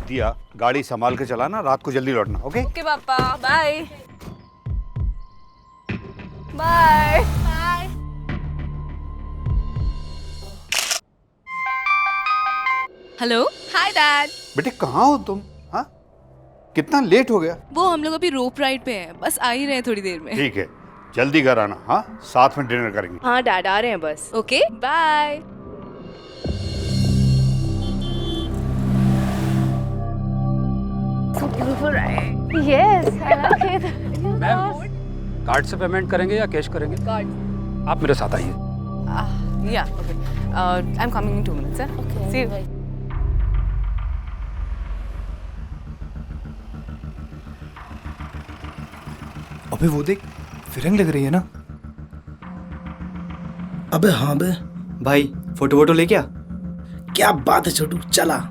दिया, गाड़ी संभाल के चलाना, रात को जल्दी लौटना। ओके ओके पापा, bye bye bye. Hello, hi dad. बेटे कहाँ हो तुम? हाँ, कितना लेट हो गया? वो हम लोग अभी रोप राइड पे हैं, बस आ ही रहे हैं थोड़ी देर में। ठीक है, जल्दी घर आना। हाँ, साथ में डिनर करेंगे। हाँ डैड, आ रहे हैं बस। Okay bye. Yes, I like it. Ma'am, card से पेमेंट करेंगे या कैश करेंगे? कार्ड। आप मेरे साथ आइए। या okay, I am coming in 2 minutes. Okay. See you. अबे वो देख, फिरंग लग रही है ना। अबे हाँ बे, भाई फोटो वोटो ले क्या? क्या बात है छोटू, चला।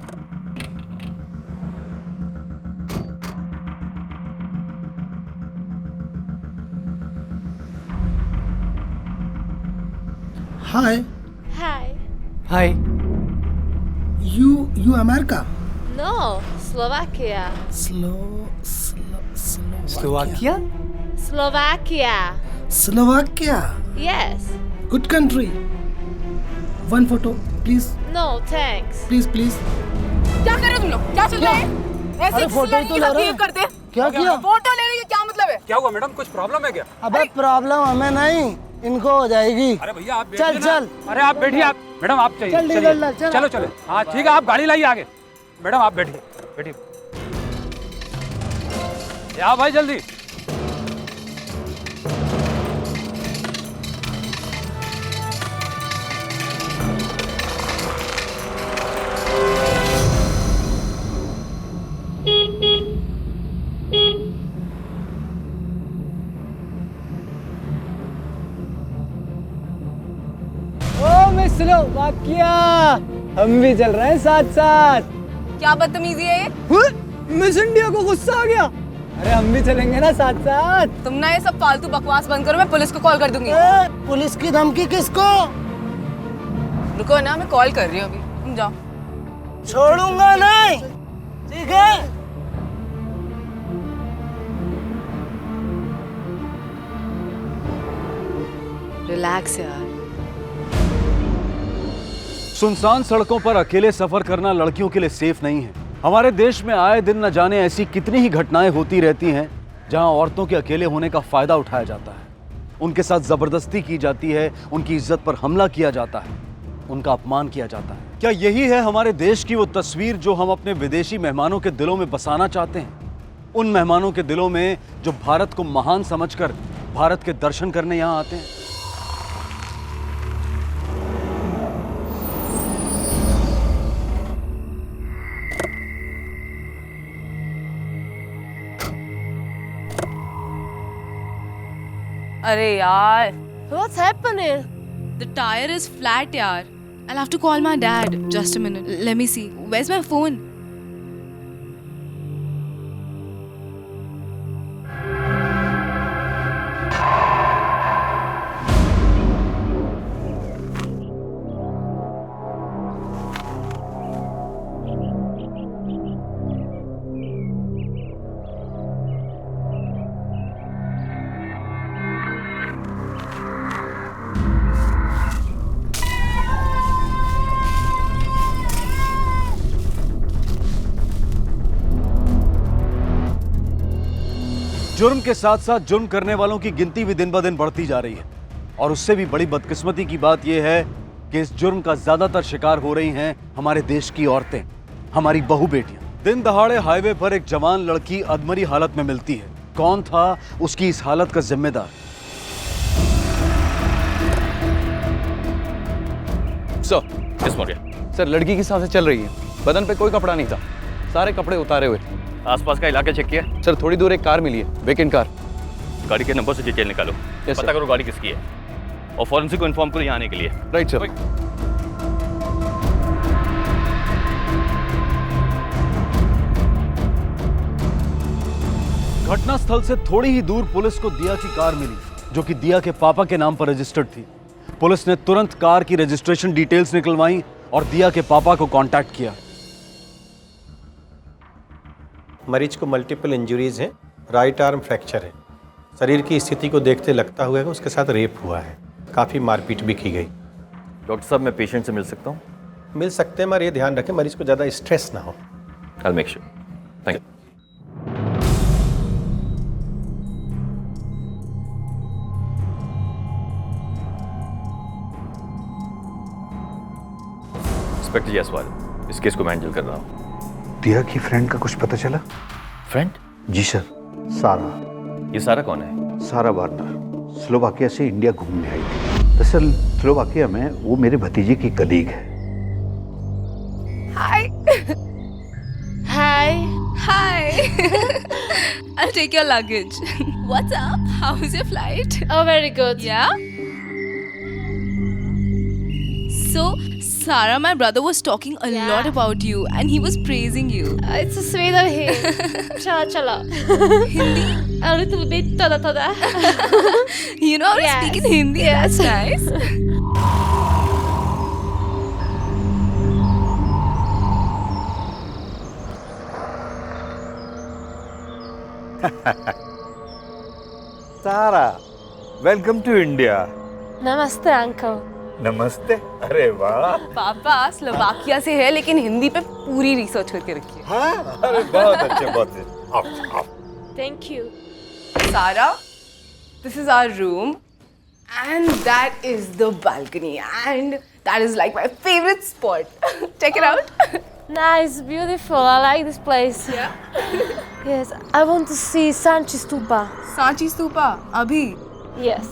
हाय Hi. Hi. You America? No, Slovakia. Slovakia? Slovakia. Slovakia? Yes. Good country. One photo please No, thanks. Please please. क्या कर रहे हो तुम लोग? क्या चल रहा है? ऐसे फोटो ही तो ले रहे हैं। करते हैं। क्या किया? फोटो लेने का क्या मतलब है? क्या हुआ मैडम, कुछ प्रॉब्लम है क्या? अबे प्रॉब्लम हमें नहीं, इनको हो जाएगी। अरे भैया आप चल बैठिए चल। ना। अरे आप बैठिए, आप मैडम आप चाहिए। चल, चलिए। निकल, चल। चलो चलो, हाँ ठीक है, आप गाड़ी लाइए आगे। मैडम आप बैठिए बैठिए। या भाई जल्दी। ओ मिस स्लोवाकिया, हम भी चल रहे हैं साथ साथ। क्या बदतमीजी है ये? मिस इंडिया को गुस्सा आ गया। अरे हम भी चलेंगे ना साथ साथ। तुम ना ये सब फालतू बकवास बंद करो, मैं पुलिस को कॉल कर दूंगी। पुलिस की धमकी किसको? रुको ना, मैं कॉल कर रही हूँ अभी, तुम जाओ। छोड़ूंगा नहीं, ठीक है? रिलैक्स यार। सुनसान सड़कों पर अकेले सफर करना लड़कियों के लिए सेफ नहीं है। हमारे देश में आए दिन न जाने ऐसी कितनी ही घटनाएं होती रहती हैं जहां औरतों के अकेले होने का फायदा उठाया जाता है, उनके साथ जबरदस्ती की जाती है, उनकी इज्जत पर हमला किया जाता है, उनका अपमान किया जाता है। क्या यही है हमारे देश की वो तस्वीर जो हम अपने विदेशी मेहमानों के दिलों में बसाना चाहते हैं? उन मेहमानों के दिलों में जो भारत को महान समझकर भारत के दर्शन करने यहाँ आते हैं। अरे यार, What's happening? the tire is flat यार. I'll have to call my dad. Just a minute. Let me see. Where's my phone? जुर्म के साथ साथ जुर्म करने वालों की गिनती भी दिन ब दिन बढ़ती जा रही है, और उससे भी बड़ी बदकिस्मती की बात यह है कि इस जुर्म का ज्यादातर शिकार हो रही हैं हमारे देश की औरतें, हमारी बहू बेटियां। दिन दहाड़े हाईवे पर एक जवान लड़की अधमरी हालत में मिलती है। कौन था उसकी इस हालत का जिम्मेदार? सर लड़की की सांसें चल रही हैं, बदन पे कोई कपड़ा नहीं था, सारे कपड़े उतारे हुए थे। आसपास का इलाका चेक किया? सर थोड़ी दूर एक कार मिली है, वेकेंट कार। गाड़ी के नंबर से डिटेल निकालो, पता करो गाड़ी किसकी है, और फॉरेंसिक को इन्फॉर्म करो यहाँ आने के लिए। Right sir. घटनास्थल से थोड़ी ही दूर पुलिस को दिया की कार मिली, जो कि दिया के पापा के नाम पर रजिस्टर्ड थी। पुलिस ने तुरंत कार की रजिस्ट्रेशन डिटेल्स निकलवाई और दिया के पापा को कांटेक्ट किया। मरीज को मल्टीपल इंजरीज हैं, राइट आर्म फ्रैक्चर है। शरीर की स्थिति को देखते लगता हुआ है कि उसके साथ रेप हुआ है। काफ़ी मारपीट भी की गई। डॉक्टर साहब मैं पेशेंट से मिल सकता हूँ? मिल सकते हैं, मगर ये ध्यान रखें मरीज को ज़्यादा स्ट्रेस ना हो। I'll make sure. Thank you. Inspector Jaiswal, इस केस को मैं हैंडल कर रहा हूँ। दिया की फ्रेंड का कुछ पता चला? फ्रेंड? जी सर, सारा। ये सारा कौन है? सारा वार्नर स्लोवाकिया से इंडिया घूमने आई थी। दरअसल स्लोवाकिया में वो मेरे भतीजे की कलीग है। Hi. Hi. Hi. I'll take your luggage. What's up? How was your flight? Oh, very good. Yeah? So, Sarah, my brother was talking a Yeah. lot about you and he was praising you. It's a sweet of him. Chala chala. Hindi? A little bit toda toda. You know how to Yes. speak in Hindi? That's nice. Sara, welcome to India. Namaste, uncle. नमस्ते। अरे वाह। पापा Slovakia से है लेकिन हिंदी पे पूरी research करके रखी है। हाँ, अरे बहुत अच्छे, बहुत अच्छे। आओ, आओ। Thank you. Sarah, this is our room and that is the balcony and that is like my favorite spot. Check it out. Nice, beautiful. I like this place. Yeah. Yes, I want to see Sanchi Stupa. Sanchi Stupa, abhi. Yes.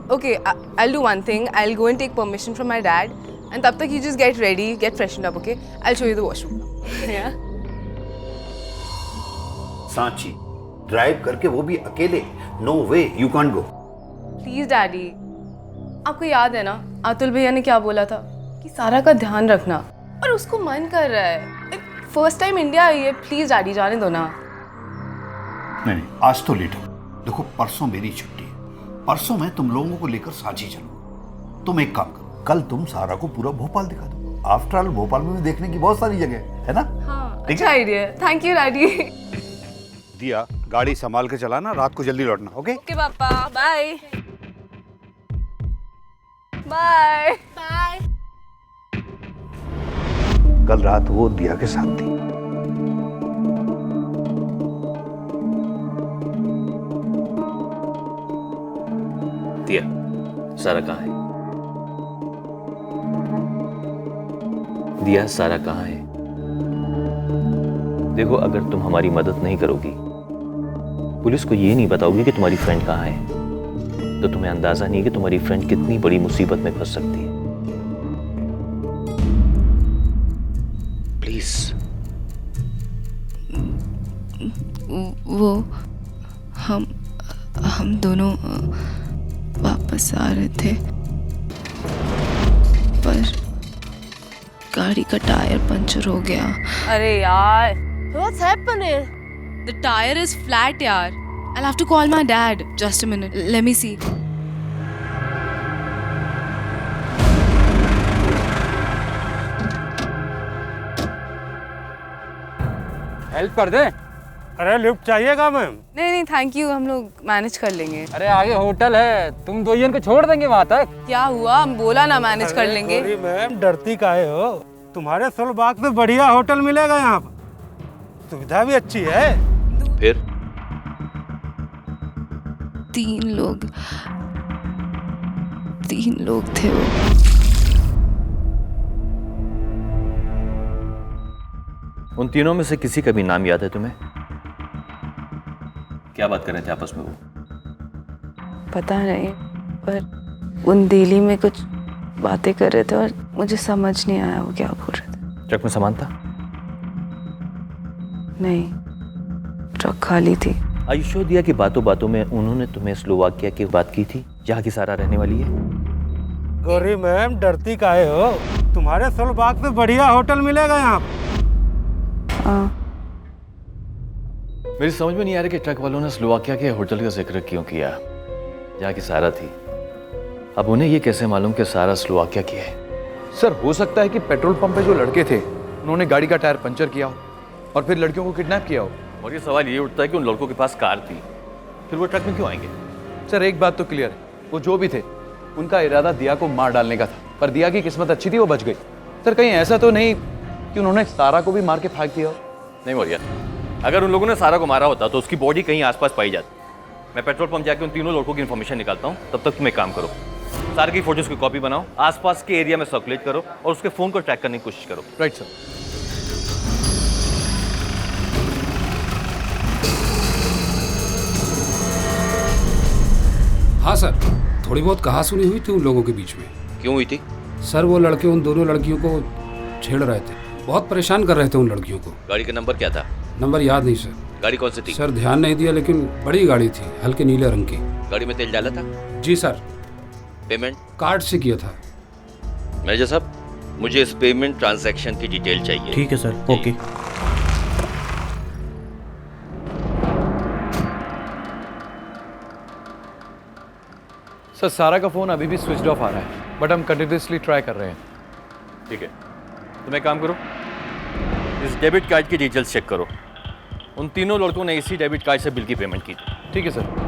Okay, I'll do one thing. I'll go and take permission from my dad and tab tak you just get ready, get freshened up, okay? I'll show you the washroom. Yeah. Sanchi drive करके, वो भी अकेले? No way, you can't go. Please daddy, आपको याद है ना अतुल भैया ने क्या बोला था कि सारा का ध्यान रखना, और उसको मन कर रहा है। फर्स्ट टाइम इंडिया आई है, प्लीज डैडी जाने दो ना। नहीं, आज तो लेट हो। देखो परसों मेरी छुट्टी है, परसों मैं तुम लोगों को लेकर सांची चलूंगा। तुम एक काम करो, कल तुम सारा को पूरा भोपाल दिखा दो। आफ्टर ऑल भोपाल में भी देखने की बहुत सारी जगह है ना। हाँ, ठीक अच्छा आइडिया है। Thank you daddy. दिया, गाड़ी संभाल के चलाना, रात को जल्दी लौटना। ओके ओके पापा, बाय बाय Bye. कल रात वो दिया के साथ थी। दिया, सारा कहाँ है? दिया, सारा कहाँ है? देखो, अगर तुम हमारी मदद नहीं करोगी, पुलिस को ये नहीं बताओगी कि तुम्हारी फ्रेंड कहाँ है, तो तुम्हें अंदाजा नहीं है कि तुम्हारी फ्रेंड कितनी बड़ी मुसीबत में फंस सकती है। प्लीज। वो हम दोनों वापस आ रहे थे, पर गाड़ी का टायर पंचर हो गया। अरे यार, What's happening? the tire is flat यार। I'll have to call my dad. Just a minute. Let me see. Help कर दे। अरे लिफ्ट चाहिएगा मैम? नहीं नहीं थैंक यू, हम लोग मैनेज कर लेंगे। अरे आगे होटल है, तुम दो जन को छोड़ देंगे वहाँ तक। क्या हुआ, हम बोला ना मैनेज कर लेंगे। सॉरी मैम, डरती काहे हो? तुम्हारे सोलबाग से बढ़िया होटल मिलेगा यहाँ पर, सुविधा भी अच्छी है। फिर तीन लोग थे वो। उन तीनों में से किसी का भी नाम याद है तुम्हें? क्या बात कर रहे थे आपस में वो? पता नहीं, पर उन दिल्ली में कुछ बातें कर रहे थे और मुझे समझ नहीं आया वो क्या बोल रहे थे। ट्रक में सामान था? नहीं, ट्रक खाली थी। आयुष्यो दिया कि बातों बातों में उन्होंने तुम्हें स्लोवाकिया की बात की थी, जहाँ की सारा रहने वाली है। गौरी मैम, डरती काहे हो? तुम्हारे सोलबाग से बढ़िया होटल मिलेगा यहाँ पर। मेरी समझ में नहीं आ रहा कि ट्रक वालों ने स्लोवाकिया के होटल का जिक्र क्यों किया, जहाँ की सारा थी। अब उन्हें ये कैसे मालूम कि सारा स्लोवाकिया की है? सर, हो सकता है कि पेट्रोल पंप पे जो लड़के थे उन्होंने गाड़ी का टायर पंचर किया हो। और फिर लड़कियों को किडनैप किया हो। और ये सवाल ये उठता है कि उन लड़कों के पास कार थी, फिर वो ट्रक में क्यों आएंगे? सर एक बात तो क्लियर है, वो जो भी थे उनका इरादा दिया को मार डालने का था, पर दिया की किस्मत अच्छी थी, वो बच गई। सर कहीं ऐसा तो नहीं कि उन्होंने सारा को भी मार के फेंक दिया हो? नहीं मौर्या, अगर उन लोगों ने सारा को मारा होता तो उसकी बॉडी कहीं आसपास पाई जाती। मैं पेट्रोल पंप जाके उन तीनों लड़कों की इन्फॉर्मेशन निकालता हूँ, तब तक तुम एक काम करो, सारे की फोटोज की कॉपी बनाओ, आसपास के एरिया में सर्कुलेट करो और उसके फोन को ट्रैक करने की कोशिश करो। Right sir. हाँ सर, थोड़ी बहुत कहासुनी हुई थी उन लोगों के बीच में। क्यों हुई थी? सर वो लड़के उन दोनों लड़कियों को छेड़ रहे थे, बहुत परेशान कर रहे थे उन लड़कियों को। गाड़ी का नंबर क्या था? नंबर याद नहीं सर। गाड़ी कौन सी थी? सर ध्यान नहीं दिया, लेकिन बड़ी गाड़ी थी, हल्के नीले रंग की। गाड़ी में तेल डाला था? जी सर। पेमेंट कार्ड से किया था। मैनेजर साहब, मुझे इस पेमेंट ट्रांजैक्शन की डिटेल चाहिए। ठीक है सर, ओके। सर सारा का फोन अभी भी स्विच ऑफ आ रहा है, बट हम कंटिन्यूसली ट्राई कर रहे हैं। ठीक है, तुम एक काम करो, इस डेबिट कार्ड की डिटेल्स चेक करो। उन तीनों लड़कों ने इसी डेबिट कार्ड से बिल की पेमेंट की थी। ठीक है सर।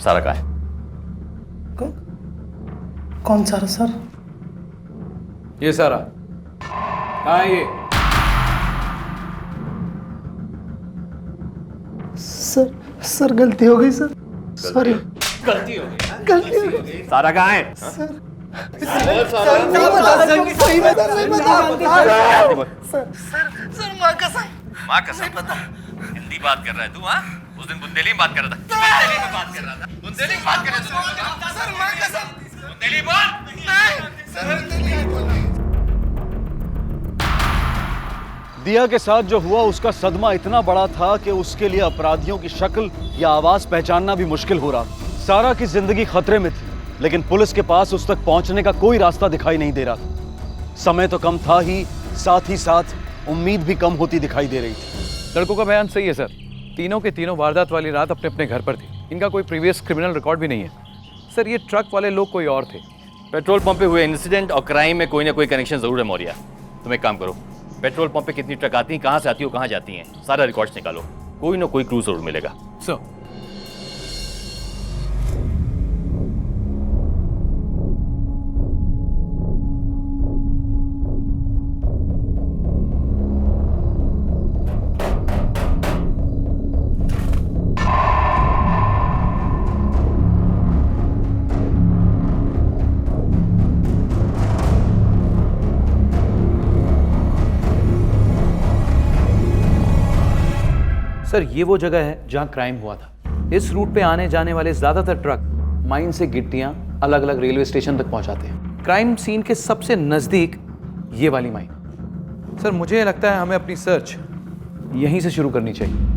सारा कहाँ है? कौन सा सर? ये सारा कहाँ है? ये सर गलती हो गई सर, सॉरी। गलती हो गई? गलती हो गई। सारा कहाँ है? सर माँ कसम पता। हिंदी बात कर रहा है तू? हाँ, उस दिन बुंदेली में बात कर रहा था। बुंदेली में बात कर रहा था। बुंदेली में बात कर रहा था। सर माँ कसम। बुंदेली बोल। नहीं सर, बुंदेली बोल। दिया के साथ जो हुआ उसका सदमा इतना बड़ा था कि उसके लिए अपराधियों की शक्ल या आवाज पहचानना भी मुश्किल हो रहा। सारा की जिंदगी खतरे में थी, लेकिन पुलिस के पास उस तक पहुंचने का कोई रास्ता दिखाई नहीं दे रहा था। समय तो कम था ही, साथ ही साथ उम्मीद भी कम होती दिखाई दे रही थी। लड़कों का बयान सही है सर, तीनों के तीनों वारदात वाली रात अपने अपने घर पर थे। इनका कोई प्रीवियस क्रिमिनल रिकॉर्ड भी नहीं है। सर ये ट्रक वाले लोग कोई और थे। पेट्रोल पंप पे हुए इंसिडेंट और क्राइम में कोई ना कोई कनेक्शन जरूर है मौर्या। तुम एक काम करो, पेट्रोल पंप पे कितनी ट्रक आती हैं, कहाँ से आती हो, कहाँ जाती हैं, सारा रिकॉर्ड्स निकालो, कोई ना कोई क्लू जरूर मिलेगा। सर सर ये वो जगह है जहां क्राइम हुआ था। इस रूट पे आने जाने वाले ज्यादातर ट्रक माइन से गिट्टियां अलग अलग रेलवे स्टेशन तक पहुंचाते हैं। क्राइम सीन के सबसे नजदीक ये वाली माइन। सर मुझे लगता है हमें अपनी सर्च यहीं से शुरू करनी चाहिए।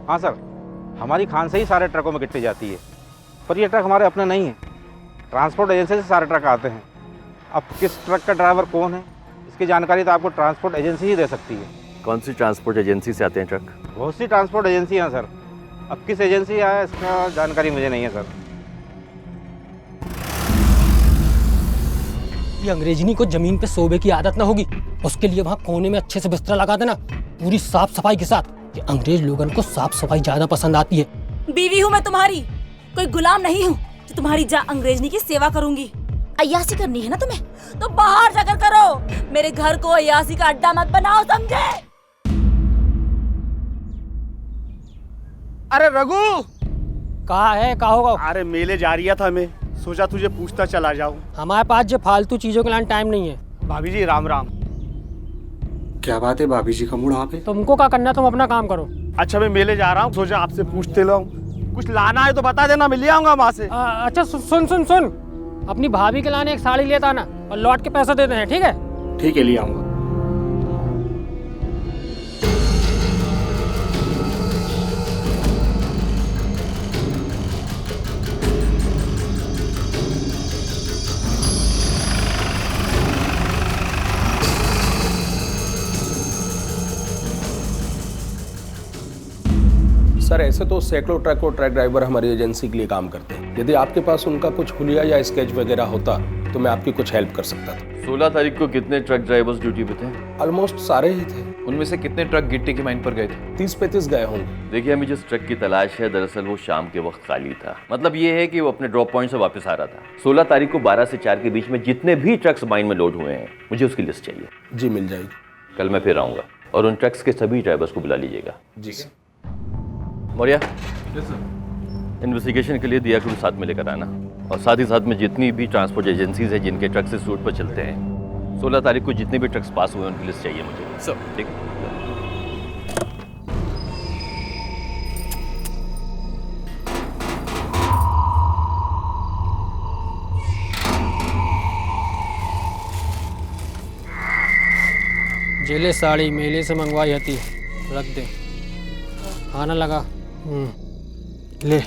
हाँ सर, हमारी खान से ही सारे ट्रकों में गिट्टी जाती है, पर ये ट्रक हमारे अपने नहीं है, ट्रांसपोर्ट एजेंसी से सारे ट्रक आते हैं। अब किस ट्रक का ड्राइवर कौन है, इसकी जानकारी तो आपको ट्रांसपोर्ट एजेंसी ही दे सकती है। कौन सी ट्रांसपोर्ट एजेंसी से आते हैं ट्रक? बहुत सी ट्रांसपोर्ट एजेंसी हैं सर, अब किस एजेंसी आया इसका जानकारी मुझे नहीं है सर। ये अंग्रेजनी को जमीन पे सोबे की आदत ना होगी, उसके लिए वहाँ कोने में अच्छे से बिस्तर लगा देना, पूरी साफ सफाई के साथ। ये अंग्रेज लोगों को साफ सफाई ज्यादा पसंद आती है। बीवी हूँ मैं तुम्हारी, कोई गुलाम नहीं हूँ जो तुम्हारी अंग्रेजनी की सेवा करूंगी। अय्यासी करनी है ना तुम्हें तो बाहर जाकर करो, मेरे घर को अय्यासी का अड्डा मत बनाओ, समझे? अरे रघु, कहाँ है, कहाँ होगा? अरे मेले जा रही था, मैं सोचा तुझे पूछता चला जाऊं। हमारे पास जो फालतू चीजों के लिए टाइम नहीं है। भाभी जी राम राम। क्या बात है, भाभी जी का मूड आप है? तुमको क्या करना है, तुम अपना काम करो। अच्छा मैं मेले जा रहा हूँ, सोचा आपसे पूछते लाऊं, कुछ लाना है तो बता देना, मैं ले आऊंगा वहाँ से। अच्छा सुन सुन सुन, अपनी भाभी के लाने एक साड़ी लेता ना और लौट के पैसा देते हैं, ठीक है? ठीक है, ले आऊंगा। सर ऐसे तो सैकड़ों ट्रक और ट्रक ड्राइवर हमारी एजेंसी के लिए काम करते हैं। यदि आपके पास उनका कुछ हुलिया या स्केच वगैरह होता तो मैं आपकी कुछ हेल्प कर सकता था। 16 तारीख को कितने ट्रक ड्राइवर्स ड्यूटी पे थे? ऑलमोस्ट सारे ही थे। उनमें से कितने ट्रक गिट्टी की माइन पर गए थे? 30-35 गए होंगे। देखिए, हमें जिस ट्रक की तलाश है, दरअसल वो शाम के वक्त खाली था। मतलब ये है कि वो अपने ड्रॉप पॉइंट से वापस आ रहा था। 16 तारीख को 12 से 4 के बीच में जितने भी ट्रक्स माइन में लोड हुए हैं, मुझे उसकी लिस्ट चाहिए। जी मिल जाएगी। कल मैं फिर आऊँगा और उन ट्रक्स के सभी ड्राइवर्स को बुला लीजिएगा। जी मौर्या, इन्वेस्टिगेशन के लिए दिया को साथ में लेकर आना, और साथ ही साथ में जितनी भी ट्रांसपोर्ट एजेंसीज हैं जिनके ट्रक्स इस रूट पर चलते हैं, 16 तारीख को जितने भी ट्रक्स पास हुए उनकी लिस्ट चाहिए मुझे। सब ठीक है? जेले साड़ी मेले से मंगवाई थी, रख दे। खाना लगा, ले।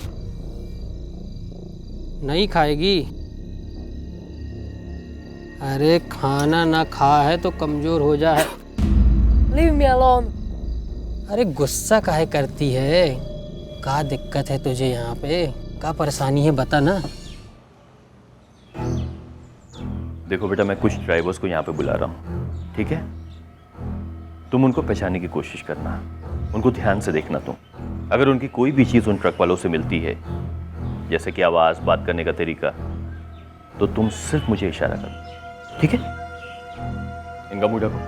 नहीं खाएगी? अरे खाना ना खा है तो कमजोर हो जा है। Leave me alone. अरे गुस्सा काहे करती है? क्या दिक्कत है तुझे यहाँ पे? क्या परेशानी है बता ना। देखो बेटा, मैं कुछ ड्राइवर्स को यहाँ पे बुला रहा हूँ, ठीक है? तुम उनको पहचानने की कोशिश करना, उनको ध्यान से देखना। तुम अगर उनकी कोई भी चीज़ उन ट्रक वालों से मिलती है, जैसे कि आवाज़, बात करने का तरीका, तो तुम सिर्फ मुझे इशारा करो, ठीक है? इनका मुंह ढको।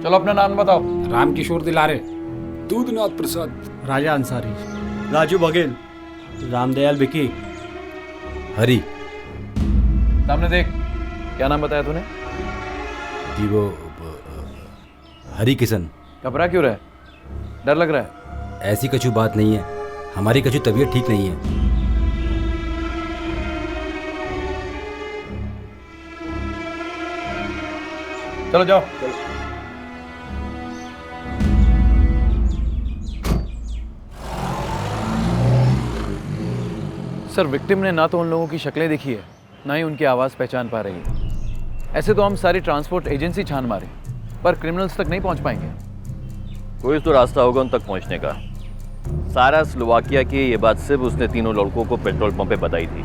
चलो अपना नाम बताओ। रामकिशोर दिलारे, दूधनाथ प्रसाद, राजा अंसारी, राजू बघेल, रामदयाल बिकी, हरी। सामने देख, क्या नाम बताया तूने? जी वो हरी किशन। घबरा क्यों रहा है? डर लग रहा है? ऐसी कछु बात नहीं है, हमारी कछु तबीयत ठीक नहीं है। चलो जाओ। सर, विक्टिम ने ना तो उन लोगों की शक्लें देखी है, ना ही उनकी आवाज़ पहचान पा रही है। ऐसे तो हम सारी ट्रांसपोर्ट एजेंसी छान मारे, पर क्रिमिनल्स तक नहीं पहुंच पाएंगे। कोई तो रास्ता होगा उन तक पहुंचने का। सारा स्लोवाकिया की ये बात सिर्फ उसने तीनों लड़कों को पेट्रोल पंप पे बताई थी,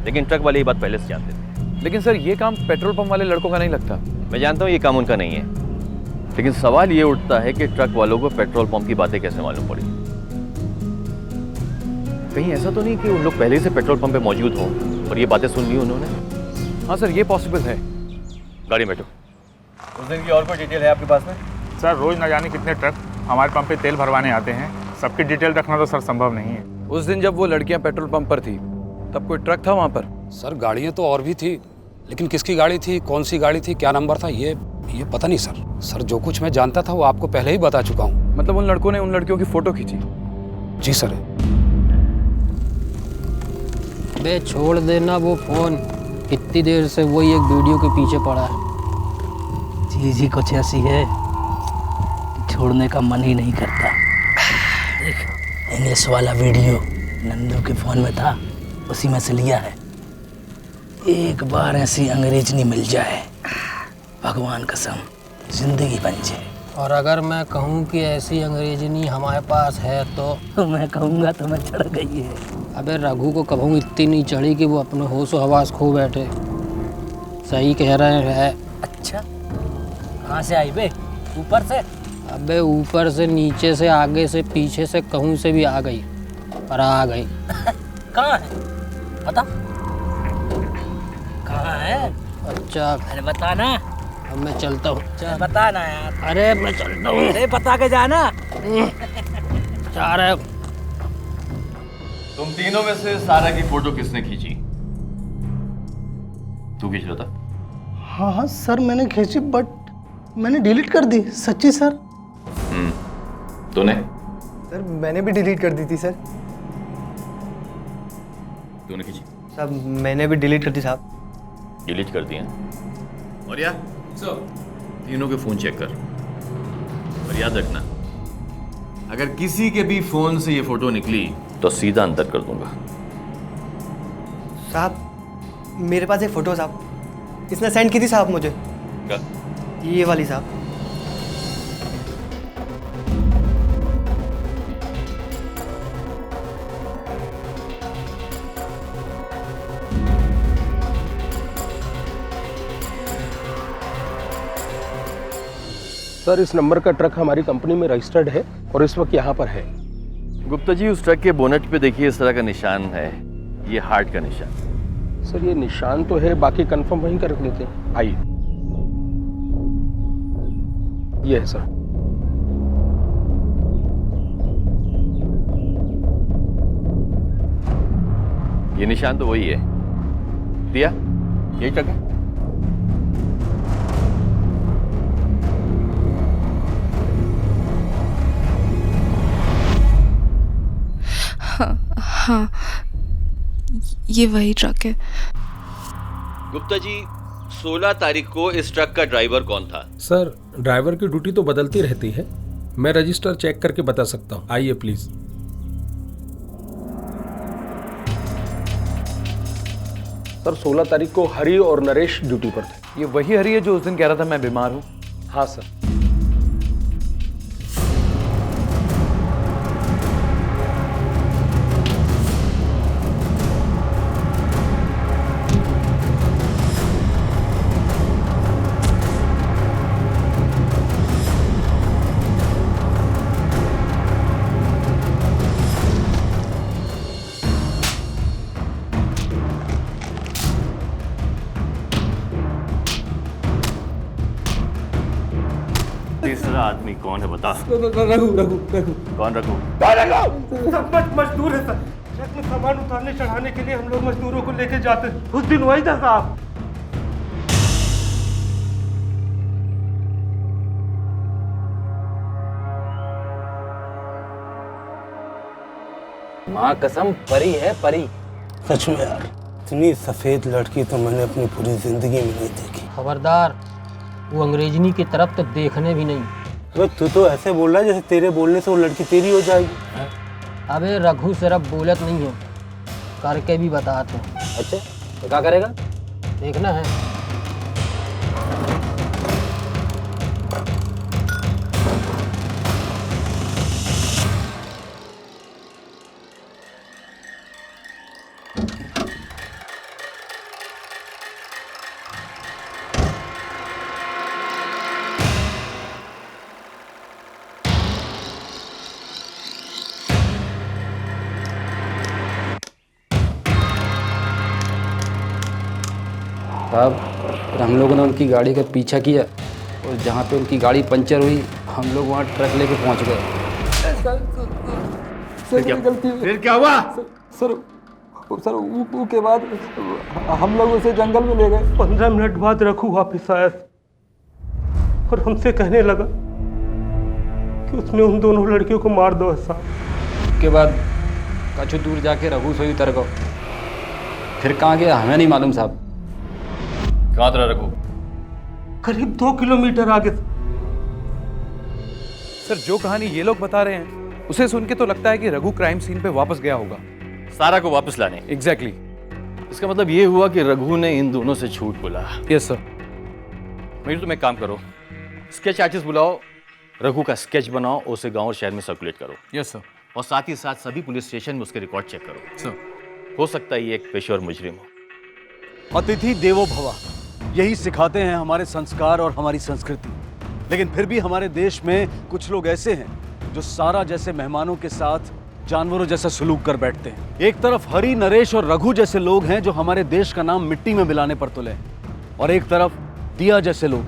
लेकिन ट्रक वाले ये बात पहले से जानते थे। लेकिन सर, ये काम पेट्रोल पंप वाले लड़कों का नहीं लगता। मैं जानता हूँ ये काम उनका नहीं है, लेकिन सवाल ये उठता है कि ट्रक वालों को पेट्रोल पंप की बातें कैसे मालूम पड़ी? कहीं ऐसा तो नहीं कि उन लोग पहले ही से पेट्रोल पंप पे मौजूद हों और ये बातें सुन ली उन्होंने? हाँ सर, ये पॉसिबल है। गाड़ी में बैठो। उस दिन की और कोई डिटेल है आपके पास में? सर, रोज न जाने कितने ट्रक हमारे पंप पे तेल भरवाने आते हैं, सबकी डिटेल रखना तो सर संभव नहीं है। उस दिन जब वो लड़कियां पेट्रोल पंप पर थी, तब कोई ट्रक था वहाँ पर? सर, गाड़ियाँ तो और भी थी, लेकिन किसकी गाड़ी थी, कौन सी गाड़ी थी, क्या नंबर था, ये पता नहीं सर। सर, जो कुछ मैं जानता था वो आपको पहले ही बता चुका हूँ। मतलब उन लड़कों ने उन लड़कियों की फोटो खींची? जी सर। बे छोड़ देना वो फोन, कितनी देर से वही एक वीडियो के पीछे पड़ा है। चीज़ ही कुछ ऐसी है कि छोड़ने का मन ही नहीं करता। देख, इंग्लिश वाला वीडियो नंदू के फ़ोन में था, उसी में से लिया है। एक बार ऐसी अंग्रेजनी मिल जाए, भगवान कसम जिंदगी बन जाए। और अगर मैं कहूँ कि ऐसी अंग्रेजनी हमारे पास है तो मैं कहूँगा तुम्हें चढ़ गई है। अबे रघु को कहूँ इतनी नहीं चढ़ी कि वो अपने होश हवास खो बैठे। सही कह रहे हैं। अच्छा कहाँ से आई बे? ऊपर से? अबे ऊपर से, नीचे से, आगे से, पीछे से, कहूँ से भी आ गई, पर आ गई। कहाँ है बता, कहाँ है? अच्छा अरे बता ना। अब मैं चलता हूँ। बता ना यार। अरे मैं चलता हूँ। अरे बता के जाना। जा रहे हो? तुम तीनों में से सारा की फोटो किसने खींची? तू खींच रहा था? हाँ हाँ सर मैंने खींची, बट मैंने डिलीट कर दी। सच्ची सर। तूने? सर मैंने भी डिलीट कर दी थी सर। तूने खींची? साहब मैंने भी डिलीट कर दी साहब। डिलीट कर दिया। और यार तीनों के फोन चेक कर, और याद रखना अगर किसी के भी फोन से ये फोटो निकली तो सीधा अंदर कर दूंगा। साहब मेरे पास एक फोटो साहब, इसने सेंड की थी साहब मुझे। क्या? ये वाली साहब। सर इस नंबर का ट्रक हमारी कंपनी में रजिस्टर्ड है और इस वक्त यहाँ पर है। गुप्ता जी उस ट्रक के बोनट पे देखिए इस तरह का निशान है, ये हार्ट का निशान। सर ये निशान तो है, बाकी कंफर्म वहीं कर लेते हैं। आइए, ये है सर। ये निशान तो वही है। दिया यही ट्रक है। हाँ ये वही ट्रक है। गुप्ता जी 16 तारीख को इस ट्रक का ड्राइवर कौन था? सर ड्राइवर की ड्यूटी तो बदलती रहती है, मैं रजिस्टर चेक करके बता सकता हूँ। आइए प्लीज। सर 16 तारीख को हरी और नरेश ड्यूटी पर थे। ये वही हरी है जो उस दिन कह रहा था मैं बीमार हूँ? हाँ सर। तीसरा आदमी कौन है बता। रघु रघु रघु। कौन रघु? सब मजदूर है सर। ट्रक में सामान उतारने चढ़ाने के लिए हम लोग मजदूरों को लेके जाते हैं। उस दिन वही था साहब। माँ कसम परी है, परी। सच में यार, इतनी सफेद लड़की तो मैंने अपनी पूरी जिंदगी में नहीं देखी। खबरदार, वो अंग्रेजनी की तरफ तो देखने भी नहीं। अबे तू तो ऐसे बोल रहा है जैसे तेरे बोलने से वो लड़की तेरी हो जाएगी। अबे रघु सिर्फ बोलत नहीं है, करके भी बताते हैं। अच्छा तो क्या करेगा? देखना है। साहब फिर हम लोगों ने उनकी गाड़ी का पीछा किया और जहाँ पे उनकी गाड़ी पंचर हुई हम लोग वहाँ ट्रक लेके पहुँच गए। फिर क्या हुआ? सर के बाद हम लोग उसे जंगल में ले गए। 15 मिनट बाद रघु वापिस आया और हमसे कहने लगा कि उसने उन दोनों लड़कियों को मार दो। ऐसा उसके बाद कुछ दूर जाके रघु से उतर गो, फिर कहाँ गया हमें नहीं मालूम साहब। कहाँ था रघु? करीब 2 किलोमीटर आगे। सर जो कहानी ये लोग बता रहे हैं उसे सुन के तो लगता है कि रघु क्राइम सीन पे वापस गया होगा। सारा को वापस लाने? एग्जैक्टली। इसका मतलब ये हुआ कि रघु ने इन दोनों से झूठ बोला। Yes sir. मेरी तुम एक काम करो, स्केच आर्टिस्ट बुलाओ, रघु का स्केच बनाओ, उसे गांव और शहर में सर्कुलेट करो। Yes sir. और साथ ही साथ सभी पुलिस स्टेशन में उसके रिकॉर्ड चेक करो। सर। हो सकता है ये एक पेशेवर मुजरिम हो। अतिथि देवो भव, यही सिखाते हैं हमारे संस्कार और हमारी संस्कृति। लेकिन फिर भी हमारे देश में कुछ लोग ऐसे हैं जो सारा जैसे मेहमानों के साथ जानवरों जैसा सलूक कर बैठते हैं। एक तरफ हरी, नरेश और रघु जैसे लोग हैं जो हमारे देश का नाम मिट्टी में मिलाने पर तुले हैं, और एक तरफ दिया जैसे लोग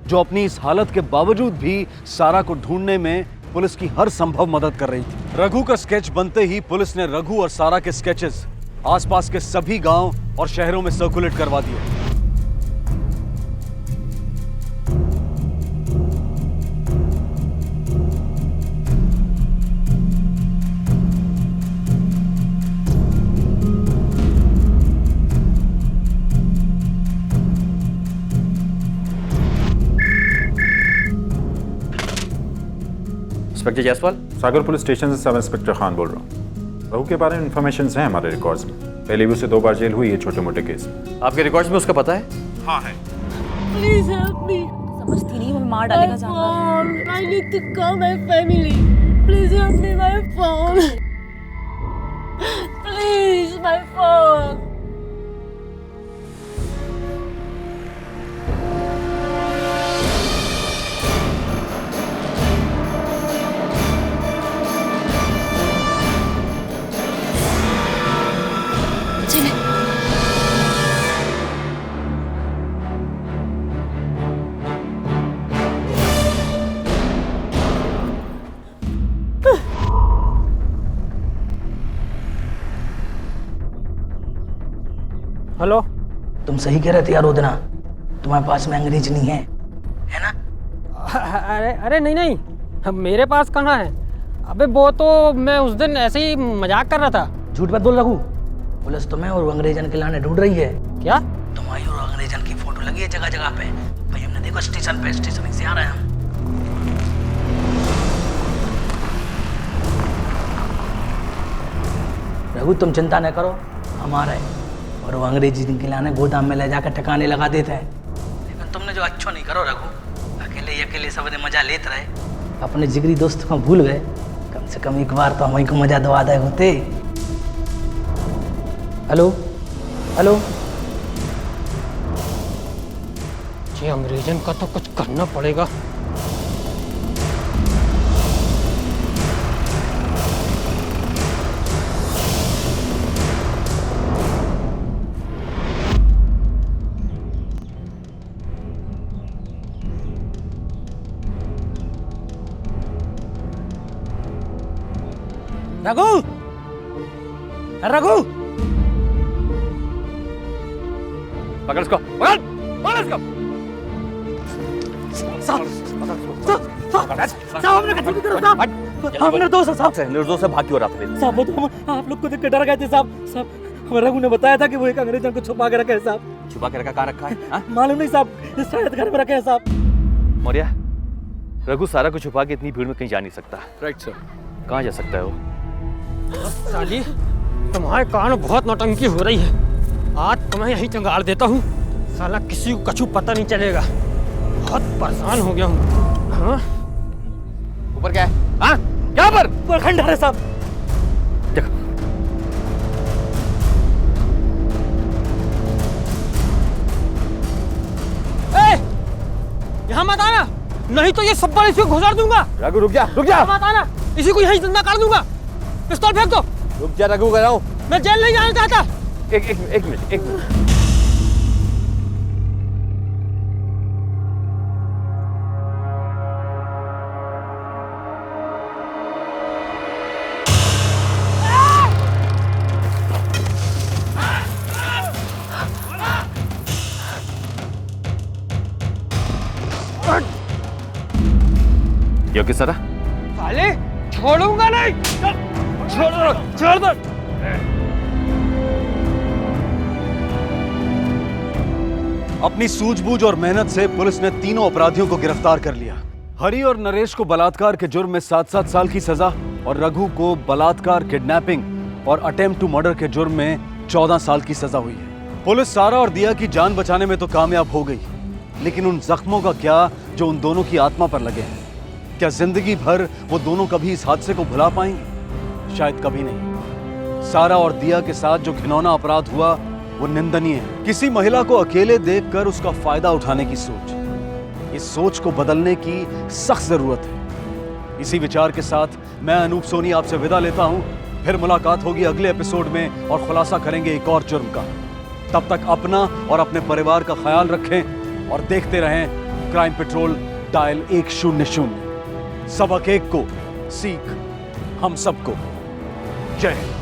जो अपनी इस हालत के बावजूद भी सारा को ढूंढने में पुलिस की हर संभव मदद कर रही थी। रघु का स्केच बनते ही पुलिस ने रघु और सारा के स्केचेस आसपास के सभी गांव और शहरों में सर्कुलेट करवा दिए। इंस्पेक्टर जायसवाल। सागर पुलिस स्टेशन से सब इंस्पेक्टर खान बोल रहा हूँ। रघु के बारे में इन्फॉर्मेशन हैं हमारे रिकॉर्ड्स में। पहले भी उसे 2 बार जेल हुई है छोटे मोटे केस में। आपके रिकॉर्ड्स में उसका पता है? हाँ है। Please help me. समझती नहीं, वो मार डालेगा जानवर। I need to call my family. Please help me, my phone. Please, my phone. Hello. तुम सही कह रहे थे यार उदना, तुम्हारे पास में अंग्रेज नहीं है, है ना? अरे अरे नहीं नहीं, मेरे पास कहाँ है? अबे वो तो मैं उस दिन ऐसे ही मजाक कर रहा था। झूठ मत बोल रघु, पुलिस तुम्हें और अंग्रेजन के लाने ढूंढ रही है। क्या? तुम्हारी और अंग्रेजन की फोटो लगी है जगह जगह पे। भाई हमने देखो स्टेशन पे, स्टेशन से आ रहे हैं हम। रघु तुम चिंता न करो, हम आ रहे हैं। और वो अंग्रेजी के लाने गोदाम में ले जाकर ठिकाने लगा देते हैं। लेकिन तुमने जो अच्छो नहीं करो रघु, अकेले सब मजा लेते रहे, अपने जिगरी दोस्त को भूल गए। कम से कम एक बार तो हम को मजा दवा दे होते। Hello hello. जी अंग्रेजन का तो कुछ करना पड़ेगा। रघु, रघु, पकड़ इसको, पकड़ इसको। निर्दोष है साहब। निर्दोष है, भाग क्यों रहा था? साहब वो तो हम आप लोग को देख के डर गए थे साहब। रघु ने बताया था कि वो एक अंग्रेजन को छुपा के रखा है साहब। छुपा के रखा? कहाँ रखा है? मालूम नहीं साहब, शायद घर में रखे हैं साहब। मौर्या, रघु सारा को छुपा के इतनी भीड़ में कहीं जा नहीं सकता। Right sir. कहाँ जा सकता है वो? साली, तुम्हारे कारण बहुत नौटंकी हो रही है। आज तुम्हें यही चंगाड़ देता हूँ, साला किसी को कछु पता नहीं चलेगा। बहुत परेशान हो गया हूँ। हाँ? ऊपर क्या है? हाँ? क्या पर? ऊपर खंडर है साहब। देखो। यहाँ मत आना, नहीं तो ये सब बल इसी को घुसा दूंगा। रघु रुक जा, रुक जा। मत आना, इसी को यहीं जिंदा कर दूंगा। पिस्तौल फेंक दो। रुक जा रघु, कर रहा हूँ। मैं जेल नहीं जाना चाहता। एक मिनट। योगी सरा, साले छोड़ूंगा नहीं। छोड़ दो। अपनी सूझबूझ और मेहनत से पुलिस ने तीनों अपराधियों को गिरफ्तार कर लिया। हरी और नरेश को बलात्कार के जुर्म में 7-7 साल की सजा और रघु को बलात्कार, किडनैपिंग और अटेम्प्ट टू मर्डर के जुर्म में 14 साल की सजा हुई है। पुलिस सारा और दिया की जान बचाने में तो कामयाब हो गई, लेकिन उन जख्मों का क्या जो उन दोनों की आत्मा पर लगे हैं? क्या जिंदगी भर वो दोनों कभी इस हादसे को भुला पाएंगे? शायद कभी नहीं। सारा और दिया के साथ जो घिनौना अपराध हुआ वो निंदनीय है। किसी महिला को अकेले देखकर उसका फायदा उठाने की सोच, इस सोच को बदलने की सख्त जरूरत है। इसी विचार के साथ मैं अनूप सोनी आपसे विदा लेता हूं। फिर मुलाकात होगी अगले एपिसोड में और खुलासा करेंगे एक और जुर्म का। तब तक अपना और अपने परिवार का ख्याल रखें और देखते रहें क्राइम पेट्रोल डायल 100। सबक एक को, सीख हम सबको। जय हिंद।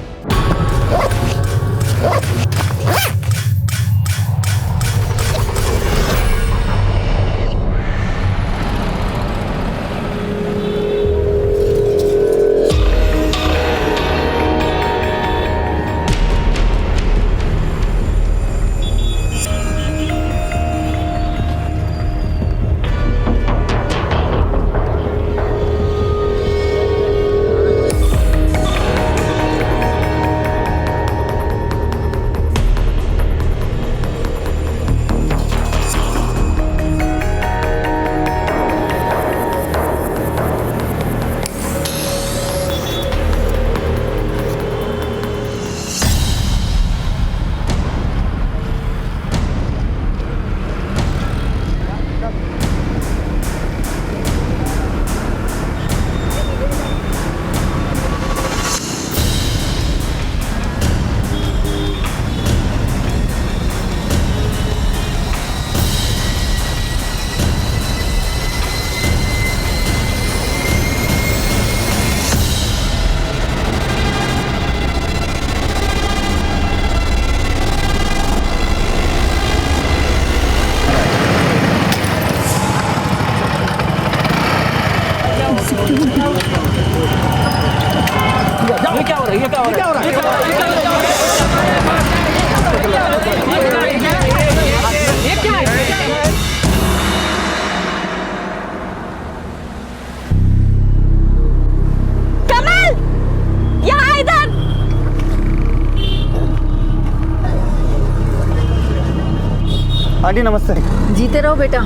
आंटी नमस्ते। जीते रहो बेटा।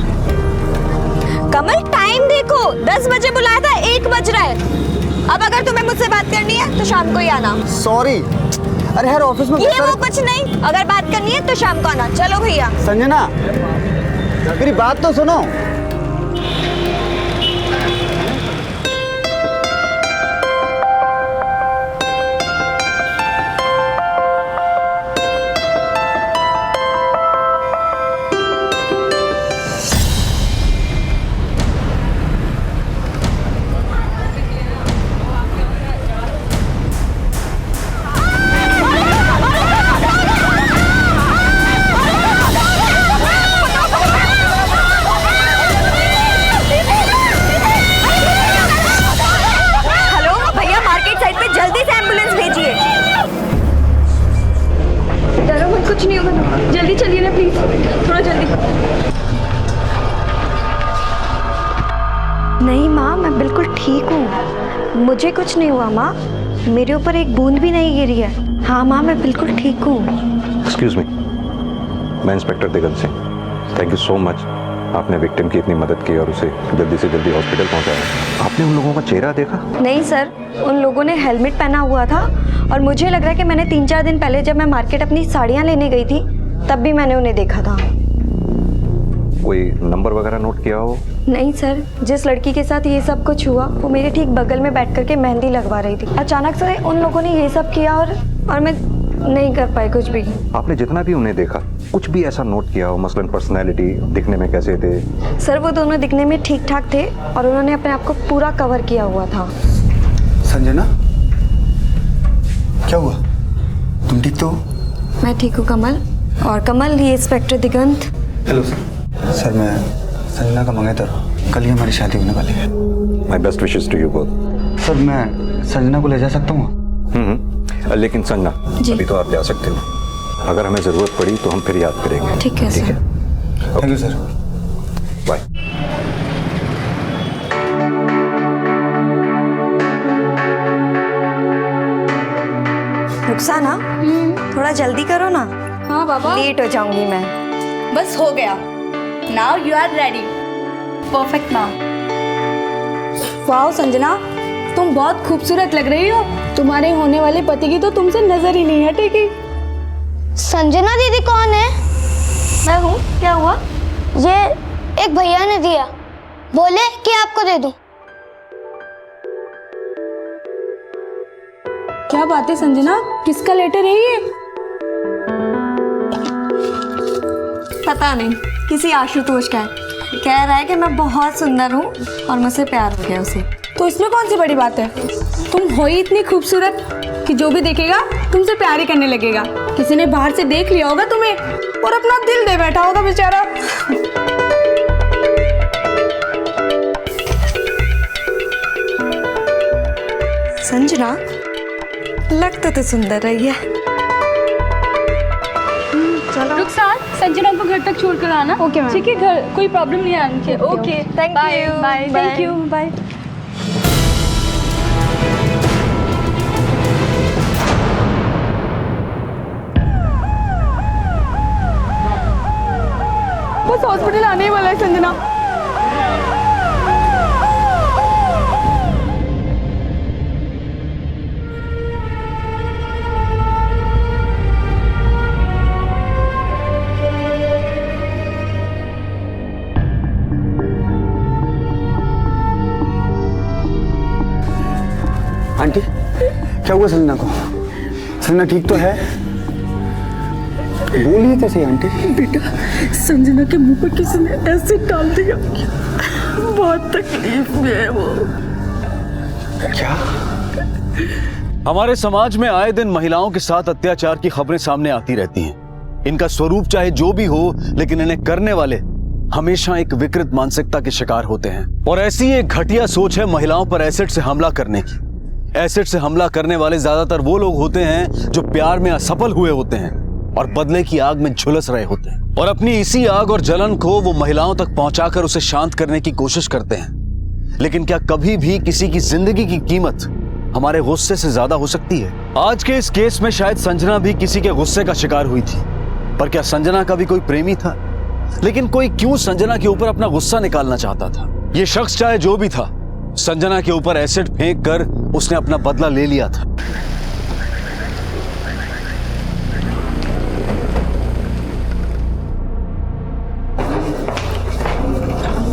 कमल टाइम देखो, 10 बजे बुलाया था, 1 बज रहा है। अब अगर तुम्हें मुझसे बात करनी है तो शाम को ही आना। सॉरी, अरे यार ऑफिस में ये वो कुछ नहीं, अगर बात करनी है तो शाम को आना। चलो भैया। संजना मेरी बात तो सुनो। कुछ नहीं होगा, जल्दी चलिए ना प्लीज, थोड़ा जल्दी। नहीं माँ, मैं बिल्कुल ठीक हूँ, मुझे कुछ नहीं हुआ माँ, मेरे ऊपर एक बूंद भी नहीं गिरी है। हाँ माँ, मैं बिल्कुल ठीक हूँ। एक्सक्यूज मी, मैं inspector Digant Singh. Thank you so much, आपने विक्टिम की इतनी मदद की और उसे जल्दी से जल्दी हॉस्पिटल पहुंचाया। आपने उन लोगों का चेहरा देखा? नहीं सर, उन लोगों ने हेलमेट पहना हुआ था और मुझे लग रहा है कि मैंने 3-4 दिन पहले जब मैं मार्केट अपनी साड़ियाँ लेने गई थी तब भी मैंने उन्हें देखा था। कोई नंबर वगैरह नोट किया हो? नहीं सर, जिस लड़की के साथ ये सब कुछ हुआ वो मेरे ठीक बगल में बैठ करके मेहंदी लगवा रही थी। अचानक से उन लोगों ने ये सब किया और मैं नहीं कर पाई कुछ भी। आपने जितना भी उन्हें देखा, कुछ भी ऐसा नोट किया हो, मसलन पर्सनैलिटी, दिखने में कैसे थे? सर वो दोनों दिखने में ठीक ठाक थे और उन्होंने अपने आप को पूरा कवर किया हुआ था। संजना क्या हुआ, तुम ठीक तो? मैं ठीक हूँ कमल। और कमल, ये इंस्पेक्टर दिगंत। हेलो सर, मैं संजना का मंगेतर। कल ही हमारी शादी होने वाली है। My best wishes to you both. Sir मैं संजना को ले जा सकता हूँ? लेकिन संजना, अभी तो आप जा सकते हो, अगर हमें जरूरत पड़ी तो हम फिर याद करेंगे। ठीक है sir. Thank you sir. Bye. Rukhsana, थोड़ा जल्दी करो ना। हाँ बाबा, लेट हो जाऊंगी मैं। बस हो गया। Now you are ready. Perfect now. वाह संजना, तुम बहुत खूबसूरत लग रही हो। तुम्हारे होने वाले पति की तो तुमसे नजर ही नहीं हटेगी। संजना दीदी कौन है? मैं हूँ, क्या हुआ? ये एक भैया ने दिया, बोले कि आपको दे दूं। क्या बात है संजना, किसका लेटर है ये? पता नहीं, किसी आशुतोष का है। कह रहा है कि मैं बहुत सुंदर हूँ और मुझसे प्यार हो गया उसे। तो इसमें कौन सी बड़ी बात है? तुम हो ही इतनी खूबसूरत कि जो भी देखेगा तुमसे प्यार ही करने लगेगा। किसी ने बाहर से देख लिया होगा तुम्हें और अपना दिल दे बैठा होगा बेचारा। संजना, लगता तो सुंदर रही है। रुखसार, संजना को घर तक छोड़ कर आना। Okay ma'am. ठीक है, घर कोई प्रॉब्लम नहीं आनी चाहिए। Okay, thank you, bye. Thank you, bye. बस हॉस्पिटल आने ही वाला है संजना। आंटी, क्या हुआ संजना को? संजना ठीक तो है? बोलिए तो सही आंटी। बेटा, संजना के मुंह पर किसी ने एसिड डाल दिया, बहुत तकलीफ में है वो। क्या? हमारे समाज में आए दिन महिलाओं के साथ अत्याचार की खबरें सामने आती रहती हैं। इनका स्वरूप चाहे जो भी हो, लेकिन इन्हें करने वाले हमेशा एक विकृत मानसिकता के शिकार होते हैं। और ऐसी एक घटिया सोच है महिलाओं पर एसिड से हमला करने की। एसिड से हमला करने वाले ज्यादातर वो लोग होते हैं जो प्यार में असफल हुए होते हैं और बदले की आग में झुलस रहे होते हैं, और अपनी इसी आग और जलन को वो महिलाओं तक पहुंचाकर उसे शांत करने की कोशिश करते हैं। लेकिन क्या कभी भी किसी की जिंदगी की कीमत हमारे गुस्से से ज्यादा हो सकती है? आज के इस केस में शायद संजना भी किसी के गुस्से का शिकार हुई थी, पर क्या संजना का भी कोई प्रेमी था? लेकिन कोई क्यों संजना के ऊपर अपना गुस्सा निकालना चाहता था? ये शख्स चाहे जो भी था, संजना के ऊपर एसिड फेंक कर उसने अपना बदला ले लिया था।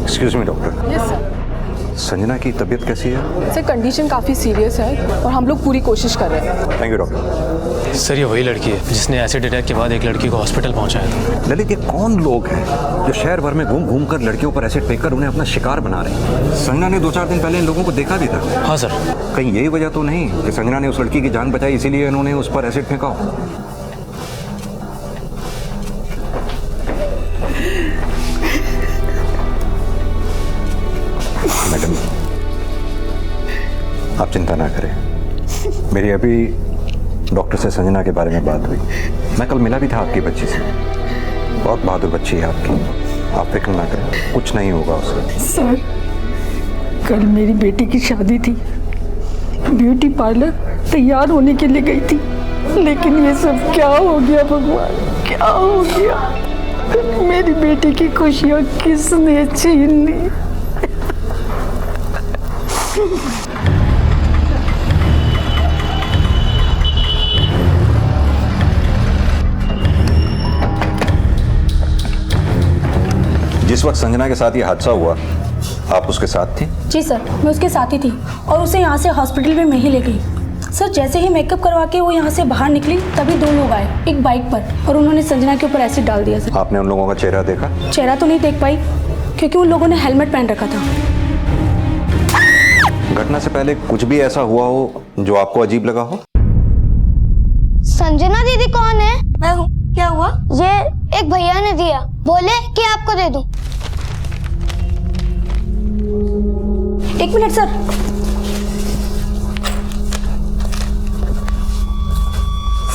Excuse me doctor. Yes sir. Sanjana की तबीयत कैसी है? सर, कंडीशन काफ़ी सीरियस है और हम लोग पूरी कोशिश कर रहे हैं। Thank you doctor. सर, ये वही लड़की है जिसने एसिड अटैक के बाद एक लड़की को हॉस्पिटल पहुंचाया था। ललित, ये कौन लोग हैं जो शहर भर में घूम घूम कर लड़कियों पर एसिड फेंक कर उन्हें अपना शिकार बना रहे हैं? संजना ने 2-4 दिन पहले इन लोगों को देखा भी था। हाँ सर। कहीं यही वजह तो नहीं कि संजना ने उस लड़की की जान बचाई इसीलिए इन्होंने उस पर एसिड फेंका हो? मैडम, आप चिंता ना करें। मेरी अभी डॉक्टर से संजना के बारे में बात हुई। मैं कल मिला भी था आपकी बच्ची से। बहुत बहादुर बच्ची है आपकी, आप फिक्र ना करें, कुछ नहीं होगा उसे। सर, कल मेरी बेटी की शादी थी। ब्यूटी पार्लर तैयार होने के लिए गई थी, लेकिन ये सब क्या हो गया भगवान, क्या हो गया? मेरी बेटी की खुशियाँ किसने छीन ली? जिस वक्त संजना के साथ ये हादसा हुआ, आप उसके साथ थी? जी सर, मैं उसके साथ ही थी और उसे यहाँ से हॉस्पिटल में मैं ही ले गई। सर, जैसे ही मेकअप करवा के वो यहाँ से बाहर निकली, तभी 2 लोग आए एक बाइक पर और उन्होंने संजना के ऊपर एसिड डाल दिया। सर, आपने उन लोगों का चेहरा देखा? चेहरा तो नहीं देख पाई क्योंकि उन लोगों ने हेलमेट पहन रखा था। घटना से पहले कुछ भी ऐसा हुआ हो जो आपको अजीब लगा हो? संजना दीदी कौन है? मैं हूँ, क्या हुआ? ये एक भैया ने दिया, बोले कि आपको दे दूं। 1 मिनट सर।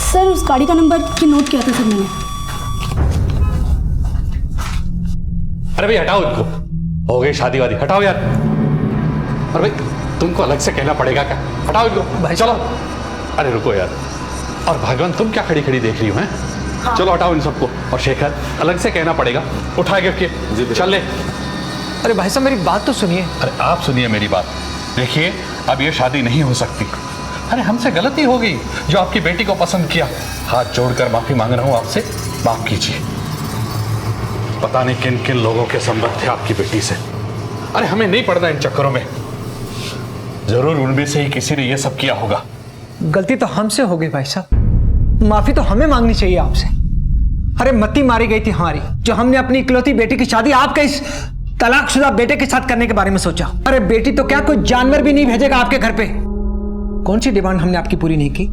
सर, उस गाड़ी का नंबर की नोट किया था सर मैंने। अरे भाई हटाओ इनको, हो गई शादी वादी, हटाओ यार। अरे भाई तुमको अलग से कहना पड़ेगा क्या? हटाओ इनको भाई, चलो। अरे रुको यार, और भगवान तुम क्या खड़ी खड़ी देख रही हो? हैं हाँ। चलो हटाओ इन सबको। और शेखर, अलग से कहना पड़ेगा, उठा के चल ले। अरे भाई साहब मेरी बात तो सुनिए। अरे आप सुनिए मेरी बात। देखिए, अब ये शादी नहीं हो सकती। अरे हमसे गलती हो गई जो आपकी बेटी को पसंद किया। हाथ जोड़कर माफी मांग रहा हूं आपसे, माफ कीजिए। पता नहीं किन किन लोगों के संबंध थे आपकी बेटी से। अरे हमें नहीं पड़ना इन चक्करों में। जरूर उनमें से ही किसी ने यह सब किया होगा। गलती तो हमसे हो गई भाई साहब, माफी तो हमें मांगनी चाहिए आपसे। अरे मत्ती मारी गई थी हमारी, जो हमने अपनी इकलौती बेटी की शादी आपके इस तलाकशुदा बेटे के साथ करने के बारे में सोचा। अरे बेटी तो क्या, कोई जानवर भी नहीं भेजेगा आपके घर पे। कौन सी डिमांड हमने आपकी पूरी नहीं की,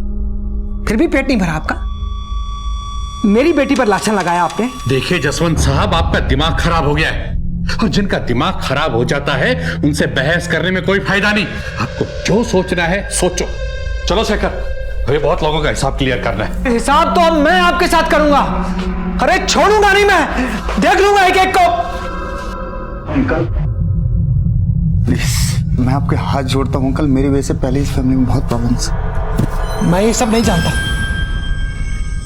फिर भी पेट नहीं भरा आपका। मेरी बेटी पर लाछन लगाया आपने। देखिए जसवंत साहब, आपका दिमाग खराब हो गया है, और जिनका दिमाग खराब हो जाता है उनसे बहस करने में कोई फायदा नहीं। आपको जो सोचना है सोचो। चलो शेखर, अभी बहुत लोगों का हिसाब क्लियर करना है। हिसाब तो अब मैं आपके साथ करूंगा। अरे छोड़ूंगा नहीं मैं, देख लूंगा एक एक को। अंकल प्लीज, मैं आपके हाथ जोड़ता हूँ अंकल, मेरी वजह से पहले इस फैमिली में बहुत प्रॉब्लम्स। मैं ये सब नहीं जानता,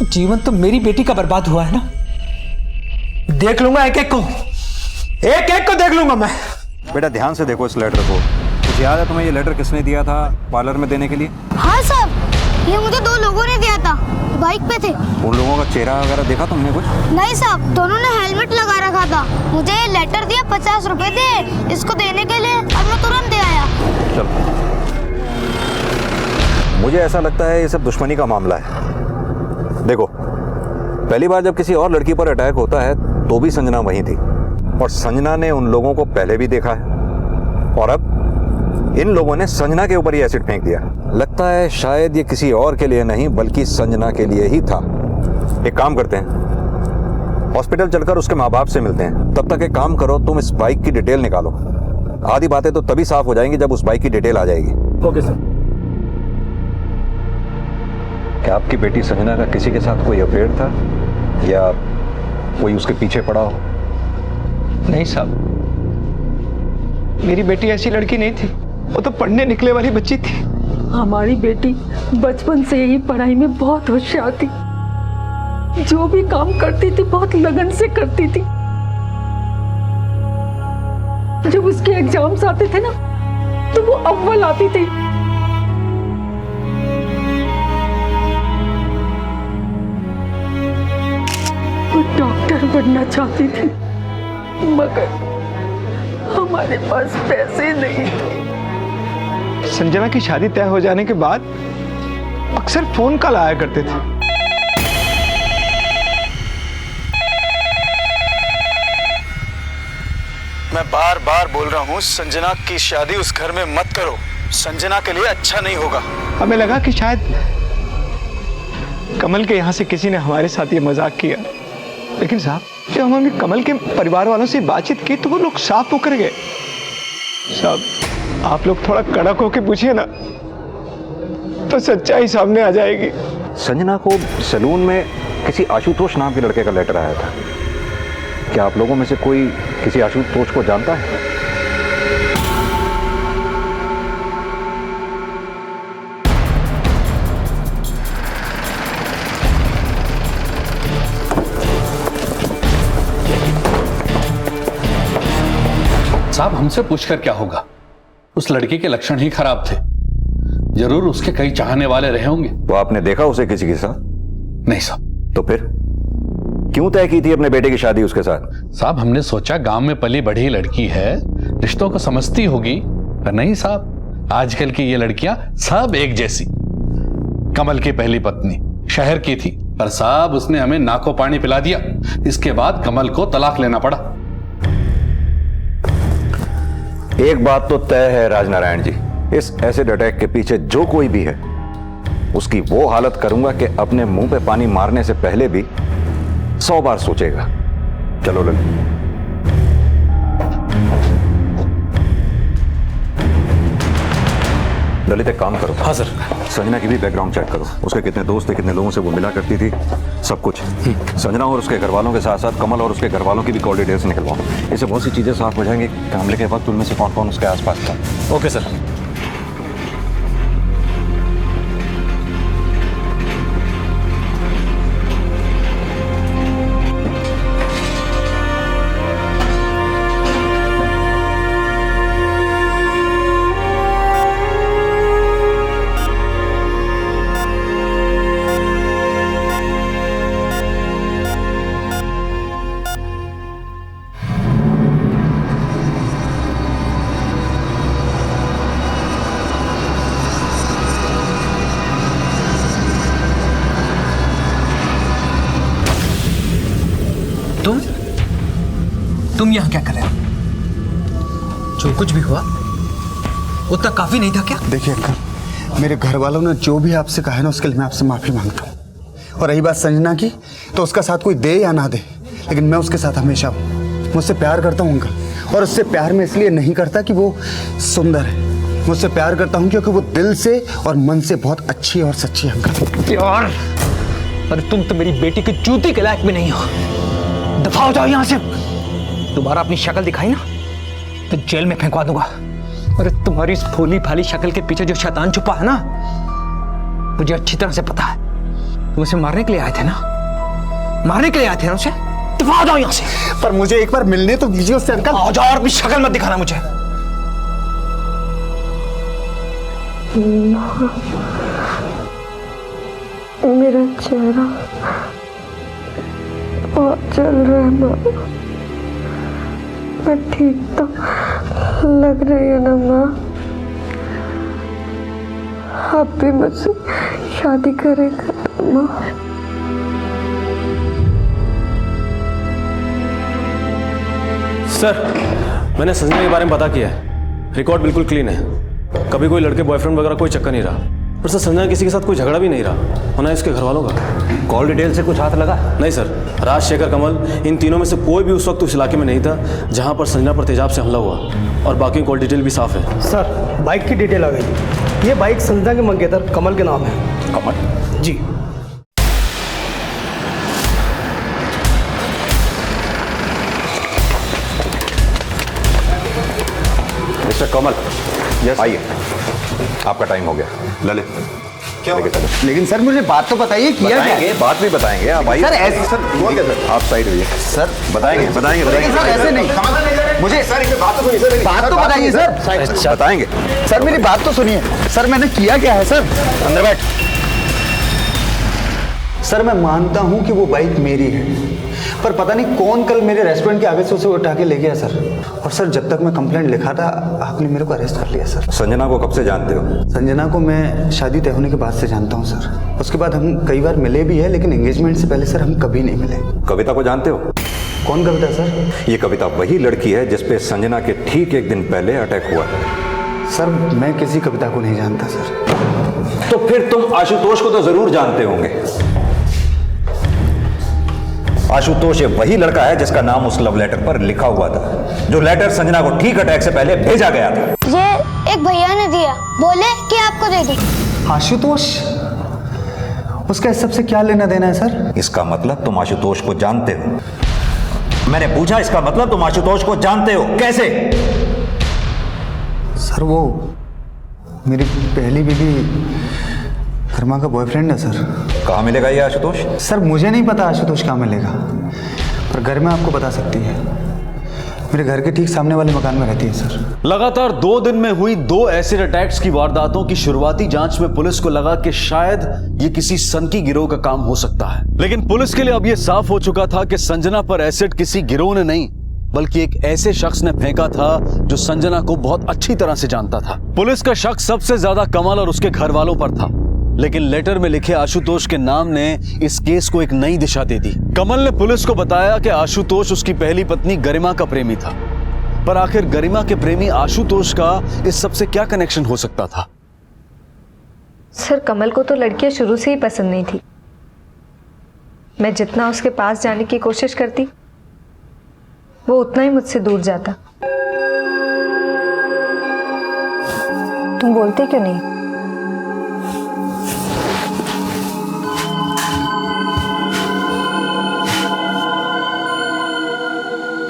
जीवन तो मेरी बेटी का बर्बाद हुआ है ना। देख लूंगा एक एक को, एक एक को देख लूंगा मैं। बेटा ध्यान से देखो इस लेटर को। कुछ याद है तुम्हें ये लेटर किसने दिया था पार्लर में देने के लिए? हाँ साहब, ये मुझे 2 लोगों ने दिया था, बाइक पे थे। उन लोगों का चेहरा वगैरह देखा तुमने कुछ? नहीं साहब, दोनों ने हेलमेट लगा रखा था। मुझे ये लेटर दिया, 50 रुपए दे इसको देने के लिए, और मैं तुरंत दे आया। चलो, मुझे ऐसा लगता है ये सब दुश्मनी का मामला है। देखो, पहली बार जब किसी और लड़की पर अटैक होता है तो भी संजना वहीं थी, और संजना ने उन लोगों को पहले भी देखा है, और अब इन लोगों ने संजना के ऊपर ही एसिड फेंक दिया। लगता है शायद ये किसी और के लिए नहीं बल्कि संजना के लिए ही था। एक काम करते हैं, हॉस्पिटल चलकर उसके माँ बाप से मिलते हैं। तब तक एक काम करो, तुम इस बाइक की डिटेल निकालो। आधी बातें तो तभी साफ हो जाएंगी जब उस बाइक की डिटेल आ जाएगी। Okay sir. क्या आपकी बेटी संजना का किसी के साथ कोई अफेयर था, या कोई उसके पीछे पड़ा हो? नहीं साहब, मेरी बेटी ऐसी लड़की नहीं थी, वो तो पढ़ने निकले वाली बच्ची थी। हमारी बेटी बचपन से ही पढ़ाई में बहुत होशियार थी, जो भी काम करती थी बहुत लगन से करती थी। जब उसके एग्जाम्स आते थे ना तो वो अव्वल आती थी। वो डॉक्टर बनना चाहती थी, मगर हमारे पास पैसे नहीं थे। संजना की शादी तय हो जाने के बाद अक्सर फोन कॉल आया करते थे। मैं बार बार बोल रहा हूँ, संजना की शादी उस घर में मत करो, संजना के लिए अच्छा नहीं होगा। हमें लगा कि शायद कमल के यहाँ से किसी ने हमारे साथ ये मजाक किया, लेकिन साहब जब हमने कमल के परिवार वालों से बातचीत की तो वो लोग साफ मुकर गए। साहब आप लोग थोड़ा कड़क होके पूछिए ना, तो सच्चाई सामने आ जाएगी। संजना को सैलून में किसी आशुतोष नाम के लड़के का लेटर आया था। क्या आप लोगों में से कोई किसी आशुतोष को जानता है? साहब हमसे पूछकर क्या होगा, उस लड़के के लक्षण ही खराब थे। जरूर उसके कई चाहने वाले रहे होंगे। वो आपने देखा उसे किसी के साथ? नहीं साहब। तो फिर क्यों तय की थी अपने बेटे की शादी उसके साथ? साहब हमने सोचा गांव में पली बढ़ी लड़की है, रिश्तों को समझती होगी, पर नहीं साहब, आजकल की ये लड़कियां सब एक जैसी। कमल की पहली पत्नी शहर की थी, पर साहब उसने हमें नाको पानी पिला दिया। इसके बाद कमल को तलाक लेना पड़ा। एक बात तो तय है राजनारायण जी, इस एसिड अटैक के पीछे जो कोई भी है उसकी वो हालत करूंगा कि अपने मुंह पे पानी मारने से पहले भी 100 बार सोचेगा। चलो ललित। ललित एक काम करो। हाँ सर। संजना की भी बैकग्राउंड चेक करो, उसके कितने दोस्त थे, कितने लोगों से वो मिला करती थी, सब कुछ। संजना और उसके घर वालों के साथ साथ कमल और उसके घर वालों की भी कॉल डिटेल्स निकलवाओ। इससे बहुत सी चीजें साफ हो जाएंगी कि हमले के वक्त उनमें से कौन कौन उसके आसपास था। Okay sir. तुम यहाँ क्या कर रहे हो? जो कुछ भी हुआ उतना काफी नहीं था क्या? देखिए अंकल, मेरे घर वालों ने जो भी आपसे कहा है ना, उसके लिए मैं आपसे माफी मांगता हूँ। और रही बात संजना की, तो उसका साथ कोई दे या ना दे, लेकिन मैं उसके साथ हमेशा हूँ। मुझसे प्यार करता हूँ अंकल, और उससे प्यार मैं इसलिए नहीं करता कि वो सुंदर है, मुझसे प्यार करता हूँ क्योंकि वो दिल से और मन से बहुत अच्छी और सच्ची है अंकल। प्यार? अरे तुम तो मेरी बेटी की जूती के लायक भी नहीं हो। दफा हो जाओ यहाँ से। दोबारा अपनी शक्ल दिखाई ना तो जेल में फेंकवा दूंगा। अरे तुम्हारी इस भोली भाली शक्ल के पीछे जो शैतान छुपा है ना, मुझे अच्छी तरह से पता है। तुम उसे मारने के लिए आए थे ना, मारने के लिए आए थे ना उसे। दफा हो जाओ यहाँ से। पर मुझे एक बार मिलने तो दीजिए उससे अंकल। आ जाओ और अपनी शक्ल मत दिखाना मुझे। मेरा चेहरा बहुत जल रहा है माँ। मैं ठीक तो लग रही है ना माँ? आप भी मुझसे शादी करेंगे तो माँ? सर, मैंने संजना के बारे में पता किया है। रिकॉर्ड बिल्कुल क्लीन है। कभी कोई लड़के बॉयफ्रेंड वगैरह कोई चक्कर नहीं रहा। और सर, संजना किसी के साथ कोई झगड़ा भी नहीं रहा, और ना इसके घर वालों का। कॉल डिटेल से कुछ हाथ लगा? नहीं सर, राजशेखर, कमल, इन तीनों में से कोई भी उस वक्त उस इलाके में नहीं था जहां पर संजना पर तेजाब से हमला हुआ, और बाकी कॉल डिटेल भी साफ है। सर, बाइक की डिटेल आ गई। ये बाइक संजना के मंगेतर कमल के नाम है। कमल? जी। मिस्टर कमल, आइए, आपका टाइम हो गया। ललित, क्या लेकिन सर मुझे बात तो बताइए, किया क्या? बताएंगे, बात भी बताएंगे। आप आइए सर। ऐसे सर हुआ क्या सर? आप साइड होइए सर। बताएंगे बताएंगे सर, ऐसे नहीं। मुझे सर एक बात तो सुनिए सर। बात तो बताइए सर। बताएंगे सर, मेरी बात तो सुनिए सर। मैंने किया क्या है सर? अंदर बैठ। सर, मैं मानता हूं कि वो बाइक मेरी है, पर पता नहीं कौन कल मेरे रेस्टोरेंट के आगे से उसे उठा के ले गया सर। और सर, जब तक मैं कंप्लेंट लिखा था, आपने मेरे को अरेस्ट कर लिया सर। संजना को कब से जानते हो? संजना को मैं शादी तय होने के बाद से जानता हूं सर। उसके बाद हम कई बार मिले भी है, लेकिन एंगेजमेंट से पहले सर हम कभी नहीं मिले। कविता को जानते हो? कौन कविता सर? ये कविता वही लड़की है जिसपे संजना के ठीक एक दिन पहले अटैक हुआ है। सर, मैं किसी कविता को नहीं जानता सर। तो फिर तुम आशुतोष को तो जरूर जानते होंगे। आशुतोष ये वही लड़का है जिसका नाम उस लव लेटर पर लिखा हुआ था, जो लेटर संजना को ठीक अटैक से पहले भेजा गया था। ये एक भैया ने दिया, बोले कि आपको दे दूं। आशुतोष? उसका इस सबसे क्या लेना देना है सर? इसका मतलब तुम आशुतोष को जानते हो। मैंने पूछा, इसका मतलब तुम आशुतोष को जानते हो। कैसे? सर, वो मेरी पहली बीवी कर्मा का बॉयफ्रेंड है सर। कहाँ मिलेगा ये आशुतोष? सर, मुझे नहीं पता आशुतोष कहाँ मिलेगा, पर घर में आपको बता सकती है। मेरे घर के ठीक सामने वाले मकान में रहती है सर। लगातार 2 दिन में हुई 2 एसिड अटैक्स की वारदातों की शुरुआती जांच में पुलिस को लगा कि शायद ये किसी सनकी गिरोह का काम हो सकता है, लेकिन पुलिस के लिए अब यह साफ हो चुका था कि संजना पर एसिड किसी गिरोह ने नहीं, बल्कि एक ऐसे शख्स ने फेंका था जो संजना को बहुत अच्छी तरह से जानता था। पुलिस का शक सबसे ज्यादा कमल और उसके घर वालों पर था, लेकिन लेटर में लिखे आशुतोष के नाम ने इस केस को एक नई दिशा दे दी। कमल ने पुलिस को बताया कि आशुतोष उसकी पहली पत्नी गरिमा का प्रेमी था, पर आखिर गरिमा के प्रेमी आशुतोष का इस सब से क्या कनेक्शन हो सकता था? सर, कमल को तो लड़कियां शुरू से ही पसंद नहीं थी। मैं जितना उसके पास जाने की कोशिश करती, वो उतना ही मुझसे दूर जाता। तुम बोलते क्यों नहीं?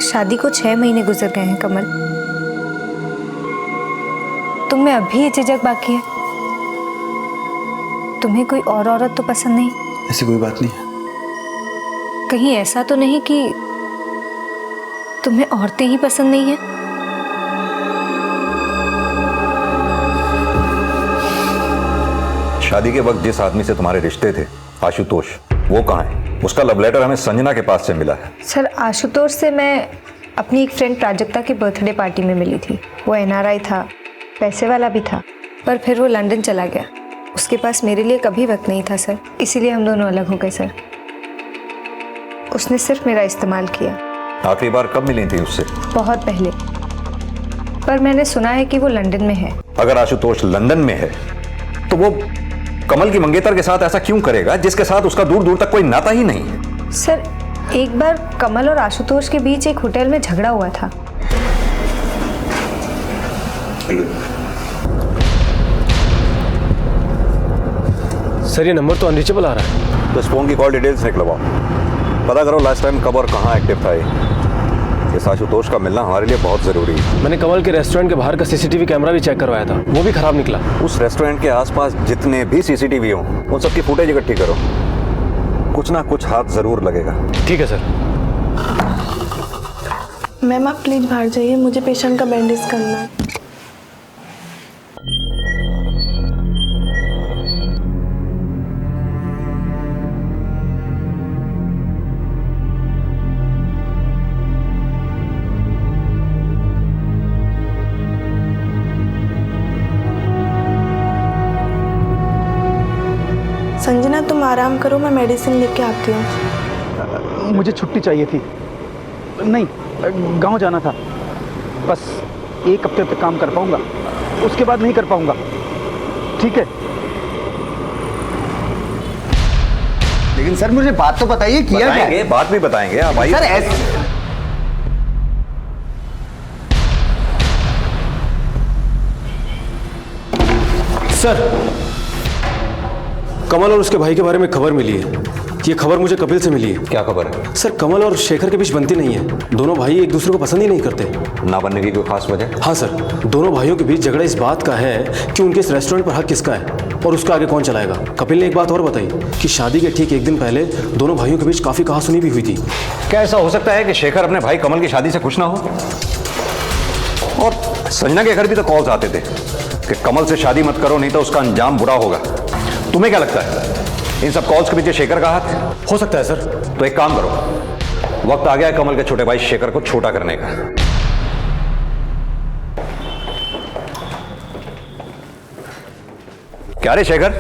शादी को 6 महीने गुजर गए हैं कमल। तुम में अभी ये झिझक बाकी है? तुम्हें कोई और औरत तो पसंद नहीं? ऐसी कोई बात नहीं है। कहीं ऐसा तो नहीं कि तुम्हें औरतें ही पसंद नहीं है? शादी के वक्त जिस आदमी से तुम्हारे रिश्ते थे, आशुतोष, वो कहाँ है? उसका लव लेटर हमें संजना के पास से मिला है। सर, आशुतोष से मैं अपनी एक फ्रेंड प्राजक्ता की बर्थडे पार्टी में मिली थी। वो NRI था, पैसे वाला भी था, पर फिर वो लंदन चला गया। उसके पास मेरे लिए कभी वक्त नहीं था सर, इसीलिए हम दोनों अलग हो गए सर। उसने सिर्फ मेरा इस्तेमाल किया, आखिरी बार कब मिली थी उससे? बहुत पहले, पर मैंने सुना है कि वो लंदन में है। अगर आशुतोष लंदन में है तो वो कमल की मंगेतर के साथ ऐसा क्यों करेगा जिसके साथ उसका दूर दूर तक कोई नाता ही नहीं है? सर, एक बार कमल और आशुतोष के बीच एक होटल में झगड़ा हुआ था। सर ये नंबर तो अनरीचेबल आ रहा है। तो इस फोन की कॉल डिटेल्स निकलवाओ, पता करो लास्ट टाइम कब और कहाँ एक्टिव था ये। इस आशुतोष का मिलना हमारे लिए बहुत जरूरी है। मैंने कमल के रेस्टोरेंट के बाहर का सीसीटीवी कैमरा भी चेक करवाया था, वो भी खराब निकला। उस रेस्टोरेंट के आसपास जितने भी सीसीटीवी हों उन सबकी फुटेज इकट्ठी करो, कुछ ना कुछ हाथ जरूर लगेगा। ठीक है सर। मैम आप प्लीज बाहर जाइए, मुझे पेशेंट का बैंडेज करना है। संजना तुम आराम करो, मैं मेडिसिन लेके आती हूँ। मुझे छुट्टी चाहिए थी। नहीं, गांव जाना था। बस 1 हफ्ते तक काम कर पाऊंगा, उसके बाद नहीं कर पाऊंगा। ठीक है? लेकिन सर मुझे बात तो बताइए, किया क्या है? बात भी बताएंगे आप आइए। सर ऐसे सर, कमल और उसके भाई के बारे में खबर मिली है। ये खबर मुझे कपिल से मिली है। क्या खबर है? सर, कमल और शेखर के बीच बनती नहीं है। दोनों भाई एक दूसरे को पसंद ही नहीं करते। ना बनने की कोई खास वजह? हाँ सर, दोनों भाइयों के बीच झगड़ा इस बात का है कि उनके इस रेस्टोरेंट पर हक किसका है और उसका आगे कौन चलाएगा। कपिल ने एक बात और बताई कि शादी के ठीक 1 दिन पहले दोनों भाइयों के बीच काफी कहासुनी भी हुई थी। क्या ऐसा हो सकता है कि शेखर अपने भाई कमल की शादी से खुश ना हो? और संजना के घर भी तो कॉल्स आते थे कि कमल से शादी मत करो नहीं तो उसका अंजाम बुरा होगा। तुम्हें क्या लगता है इन सब कॉल्स के पीछे शेखर का हाथ है? हो सकता है सर। तो एक काम करो, वक्त आ गया है कमल के छोटे भाई शेखर को छोटा करने का। क्या रे शेखर,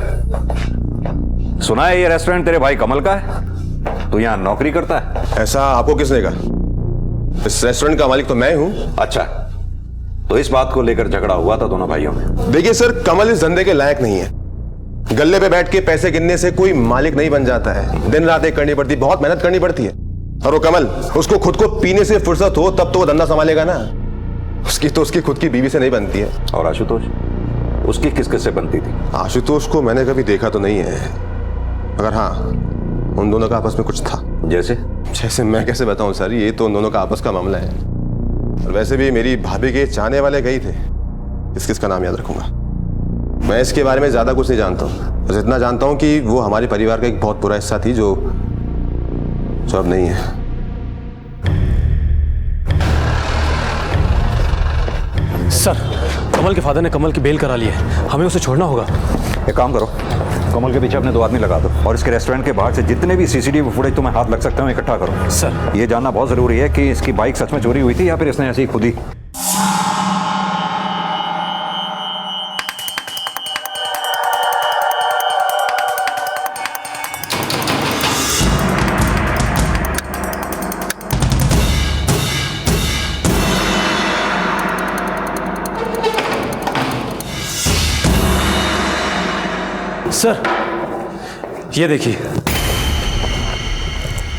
सुना है ये रेस्टोरेंट तेरे भाई कमल का है? तू यहां नौकरी करता है? ऐसा आपको किसने कहा? इस रेस्टोरेंट का मालिक तो मैं हूं। अच्छा, तो इस बात को लेकर झगड़ा हुआ था दोनों भाइयों में? देखिए सर, कमल इस धंधे के लायक नहीं है। गल्ले पे बैठ के पैसे गिनने से कोई मालिक नहीं बन जाता है। दिन रात एक करनी पड़ती, बहुत मेहनत करनी पड़ती है। और वो कमल, उसको खुद को पीने से फुर्सत हो तब तो वो धंधा संभालेगा ना। उसकी तो उसकी खुद की बीवी से नहीं बनती है। और आशुतोष, उसकी किस किस से बनती थी? आशुतोष को मैंने कभी देखा तो नहीं है, मगर हाँ उन दोनों का आपस में कुछ था। जैसे मैं कैसे बताऊं सर, ये तो उन दोनों का आपस का मामला है। और वैसे भी मेरी भाभी के चाहने वाले गई थे, किसका नाम याद रखूंगा। मैं इसके बारे में ज्यादा कुछ नहीं जानता हूँ, बस इतना जानता हूँ कि वो हमारे परिवार का एक बहुत बुरा हिस्सा थी जो अब नहीं है। सर, कमल के फादर ने कमल की बेल करा ली है, हमें उसे छोड़ना होगा। एक काम करो, कमल के पीछे अपने 2 आदमी लगा दो और इसके रेस्टोरेंट के बाहर से जितने भी सीसीटीवी फुटेज तुम्हें हाथ लग सकते हो इकट्ठा करो। सर, ये जानना बहुत जरूरी है कि इसकी बाइक सच में चोरी हुई थी या फिर इसने ऐसी खुद ही। सर, ये देखिए,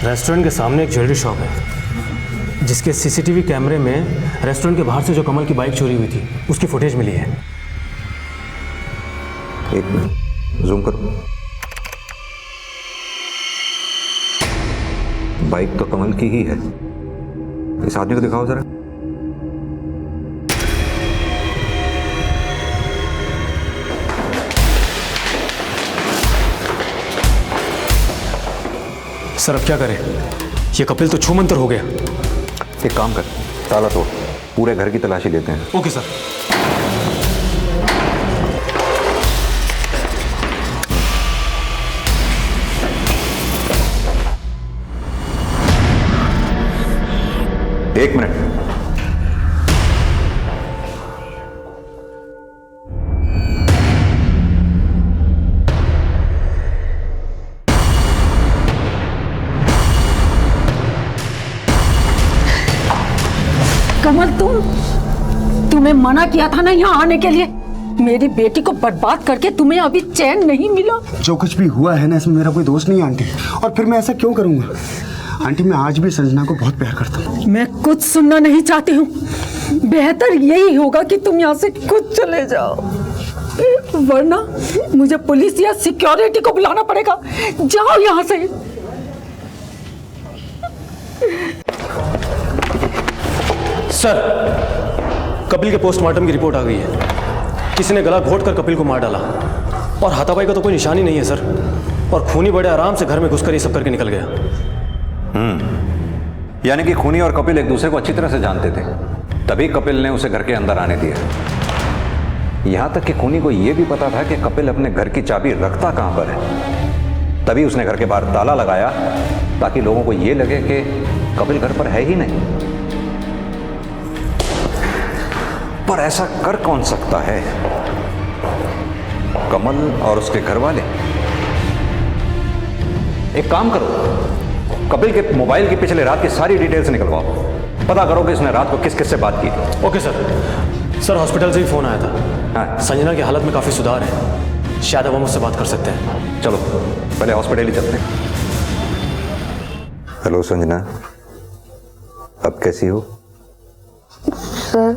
रेस्टोरेंट के सामने एक ज्वेलरी शॉप है जिसके सीसीटीवी कैमरे में रेस्टोरेंट के बाहर से जो कमल की बाइक चोरी हुई थी उसकी फुटेज मिली है। एक मिनट, जूम करो। बाइक तो कमल की ही है। इस आदमी को दिखाओ जरा। सर, अब क्या करें? ये कपिल तो छूमंतर हो गया। एक काम कर, ताला तोड़, पूरे घर की तलाशी लेते हैं। Okay sir. एक मिनट, मना किया था ना यहाँ आने के लिए। मेरी बेटी को बर्बाद करके तुम्हें अभी चैन नहीं मिला। जो कुछ भी हुआ है ना, इसमें मेरा कोई दोष नहीं है आंटी, और फिर मैं ऐसा क्यों करूंगा? आंटी, मैं आज भी संजना को बहुत प्यार करता हूँ। मैं कुछ सुनना नहीं चाहती हूँ। बेहतर यही होगा कि तुम यहाँ से खुद चले जाओ, वरना मुझे पुलिस या सिक्योरिटी को बुलाना पड़ेगा। जाओ यहाँ से। सर, कपिल के पोस्टमार्टम की रिपोर्ट आ गई है। किसी ने गला घोट कर कपिल को मार डाला और हाथापाई का तो कोई निशान ही नहीं है सर। और खूनी बड़े आराम से घर में घुसकर ये सब करके निकल गया। यानी कि खूनी और कपिल एक दूसरे को अच्छी तरह से जानते थे, तभी कपिल ने उसे घर के अंदर आने दिया। यहां तक कि खूनी को यह भी पता था कि कपिल अपने घर की चाबी रखता कहां पर है, तभी उसने घर के बाहर ताला लगाया ताकि लोगों को यह लगे कि कपिल घर पर है ही नहीं। पर ऐसा कर कौन सकता है? कमल और उसके घर वाले? एक काम करो, कपिल के मोबाइल की पिछले रात की सारी डिटेल्स निकलवाओ, पता करो कि उसने रात को किस किस से बात की थी। Okay sir. सर, हॉस्पिटल से भी फोन आया था। हाँ। संजना की हालत में काफी सुधार है, शायद अब हम उससे बात कर सकते हैं। चलो पहले हॉस्पिटल ही चलते हैं। हेलो संजना, अब कैसी हो? सर,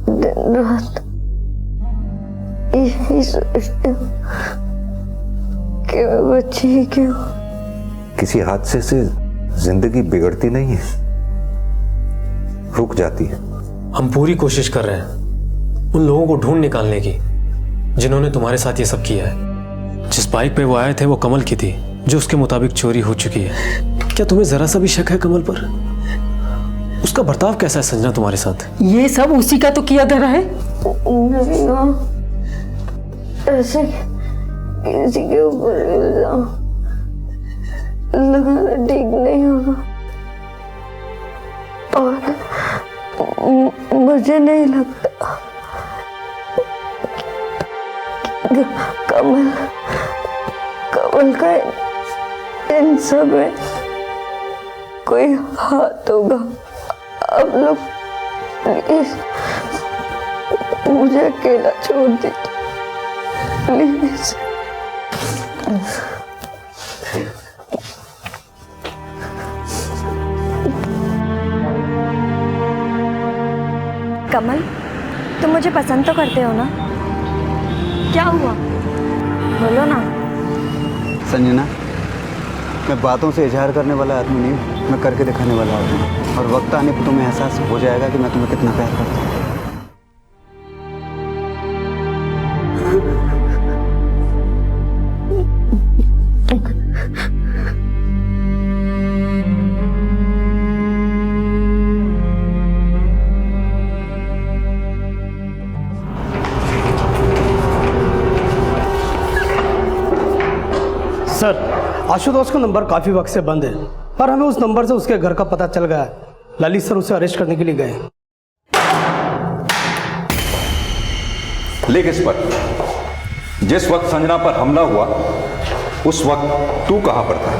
दिन रात यही सोचती हूँ कि मैं बच्ची ही क्यों। किसी हादसे से जिंदगी बिगड़ती नहीं है, रुक जाती है। हम पूरी कोशिश कर रहे हैं उन लोगों को ढूंढ निकालने की जिन्होंने तुम्हारे साथ ये सब किया है। जिस बाइक पे वो आए थे वो कमल की थी, जो उसके मुताबिक चोरी हो चुकी है। क्या तुम्हें जरा सा भी शक है कमल पर? उसका बर्ताव कैसा है संजना तुम्हारे साथ? ये सब उसी का तो किया धरा है। नहीं, ऐसे किसी के ऊपर इल्जाम लगाना ठीक नहीं होगा, और मुझे नहीं लगता कमल का इन सब में कोई हाथ होगा। आप लोग प्लीज मुझे अकेला छोड़ दीजिए प्लीज। कमल, तुम मुझे पसंद तो करते हो ना? क्या हुआ, बोलो ना। संजना, मैं बातों से इजहार करने वाला आदमी नहीं हूँ, मैं करके दिखाने वाला आदमी हूँ, और वक्त आने पर तुम्हें एहसास हो जाएगा कि मैं तुम्हें कितना प्यार करता हूँ। सर, आशुतोष का नंबर काफ़ी वक्त से बंद है, पर हमें उस नंबर से उसके घर का पता चल गया है। ललित सर उसे अरेस्ट करने के लिए गए। ले किस पर? जिस वक्त संजना पर हमला हुआ उस वक्त तू कहां पर था?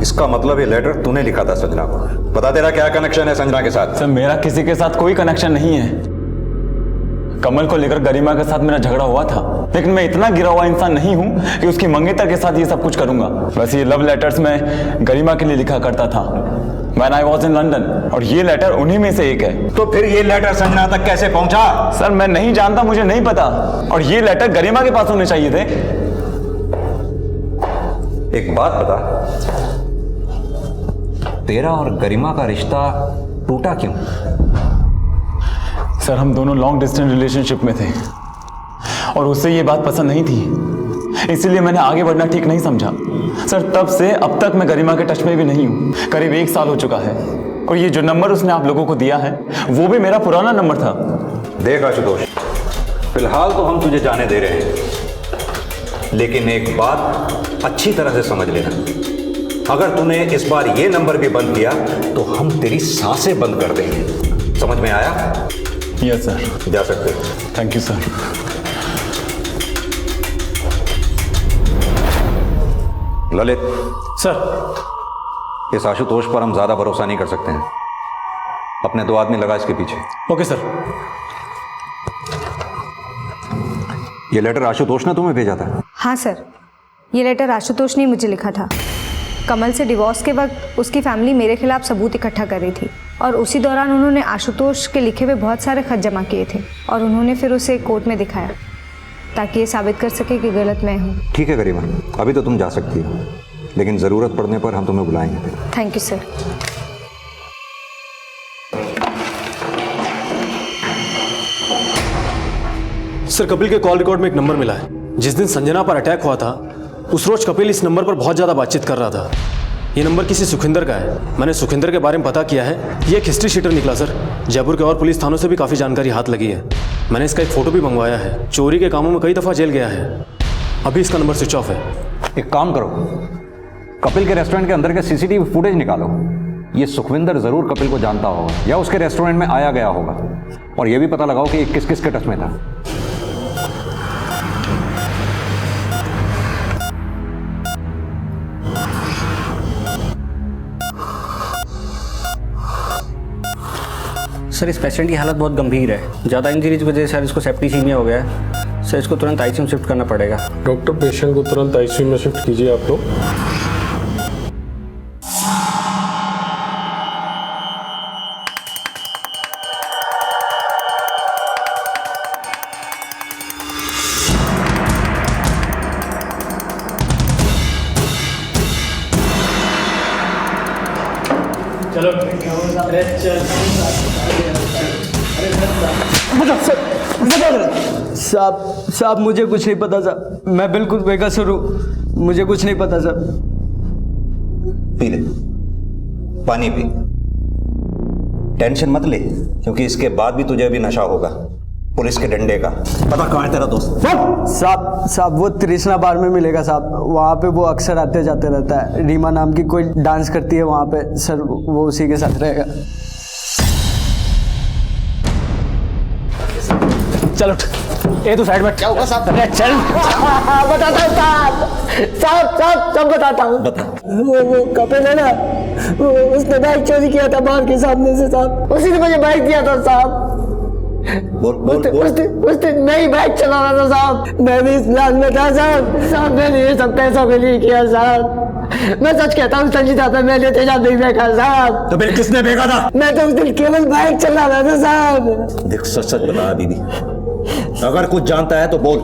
इसका मतलब ये लेटर तूने लिखा था संजना को। बता तेरा क्या कनेक्शन है संजना के साथ? सर, मेरा किसी के साथ कोई कनेक्शन नहीं है। कमल को लेकर गरिमा के साथ मेरा झगड़ा हुआ था, लेकिन मैं इतना गिरा हुआ इंसान नहीं हूं कि उसकी मंगेतर के साथ ये सब कुछ करूंगा। वैसे ये लव लेटर्स मैं गरिमा के लिए लिखा करता था When I was in London, और ये लेटर उन्हीं में से एक है। तो फिर ये लेटर संजना तक कैसे पहुंचा? सर, मैं नहीं जानता, मुझे नहीं पता, और ये लेटर गरिमा के पास होने चाहिए थे। एक बात बता, तेरा और गरिमा का रिश्ता टूटा क्यों? सर, हम दोनों लॉन्ग डिस्टेंस रिलेशनशिप में थे और उससे ये बात पसंद नहीं थी इसीलिए मैंने आगे बढ़ना ठीक नहीं समझा। सर तब से अब तक मैं गरिमा के टच में भी नहीं हूँ। करीब 1 साल हो चुका है और ये जो नंबर उसने आप लोगों को दिया है वो भी मेरा पुराना नंबर था। देख आशुतोष, फिलहाल तो हम तुझे जाने दे रहे हैं, लेकिन एक बात अच्छी तरह से समझ लेना, अगर तूने इस बार ये नंबर भी बंद किया तो हम तेरी सांसें बंद कर देंगे। समझ में आया? Yes sir. जा सकते हो। Thank you sir. Lalit sir, इस आशुतोष पर हम ज्यादा भरोसा नहीं कर सकते हैं। अपने 2 आदमी लगा इसके पीछे। Okay sir. ये लेटर आशुतोष ने तुम्हें भेजा था? हाँ सर, ये लेटर आशुतोष ने मुझे लिखा था। कमल से डिवोर्स के वक्त उसकी फैमिली मेरे खिलाफ सबूत इकट्ठा कर रही थी और उसी दौरान उन्होंने आशुतोष के लिखे हुए बहुत सारे खत जमा किए थे और उन्होंने फिर उसे कोर्ट में दिखाया ताकि ये साबित कर सके कि गलत मैं हूँ। ठीक है गरिमा, अभी तो तुम जा सकती हो, लेकिन जरूरत पड़ने पर हम तुम्हें बुलाएंगे। Thank you sir. Sir, Kapil के कॉल रिकॉर्ड में एक नंबर मिला है। जिस दिन संजना पर अटैक हुआ था उस रोज कपिल इस नंबर पर बहुत ज़्यादा बातचीत कर रहा था। ये नंबर किसी सुखिंदर का है। मैंने सुखिंदर के बारे में पता किया है। ये एक हिस्ट्री शीटर निकला सर। जयपुर के और पुलिस थानों से भी काफ़ी जानकारी हाथ लगी है। मैंने इसका एक फ़ोटो भी मंगवाया है। चोरी के कामों में कई दफ़ा जेल गया है। अभी इसका नंबर स्विच ऑफ है। एक काम करो, कपिल के रेस्टोरेंट के अंदर के सीसीटीवी फुटेज निकालो। ये सुखविंदर जरूर कपिल को जानता होगा या उसके रेस्टोरेंट में आया गया होगा, और ये भी पता लगाओ कि किस किस के टच में था। सर, इस पेशेंट की हालत बहुत गंभीर है। ज़्यादा इंजरी की वजह से सर इसको सेप्टिसीमिया हो गया है। सर इसको तुरंत आईसीयू में शिफ्ट करना पड़ेगा। डॉक्टर, पेशेंट को तुरंत आईसीयू में शिफ्ट कीजिए आप लोग। साहब मुझे कुछ नहीं पता साहब। मैं बिल्कुल बेकसूर हूँ। मुझे कुछ नहीं पता साहब। पी ले, पानी पी। टेंशन मत ले, क्योंकि इसके बाद भी तुझे अभी नशा होगा पुलिस के डंडे का। पता कहाँ है तेरा दोस्त? साहब वो तृष्णा बार में मिलेगा साहब। वहाँ पे वो अक्सर आते जाते रहता है। रीमा नाम की कोई डांस करती है वहाँ पे सर, वो उसी के साथ रहेगा। चलो ये तो साइड में। क्या होगा साहब? अरे चल बताता हूँ साहब सब बताता हूँ। वो कपिल है ना, उसने बाइक चोरी किया था बाहर के सामने से साहब। उसी ने मुझे बाइक दिया था साहब। उस दिन मैं ही बाइक चला रहा था साहब। मैं भी इस प्लान में था साहब। मैंने ये सब पैसों के लिए किया साहब। मैं सच कहता हूँ संजीदा पे मैंने तेजा नहीं देखा साहब। तो फिर किसने फेंका था? मैं तो उस दिन केवल बाइक चला रहा था साहब। देख, सच सच बता दीदी, अगर कुछ जानता है तो बोल।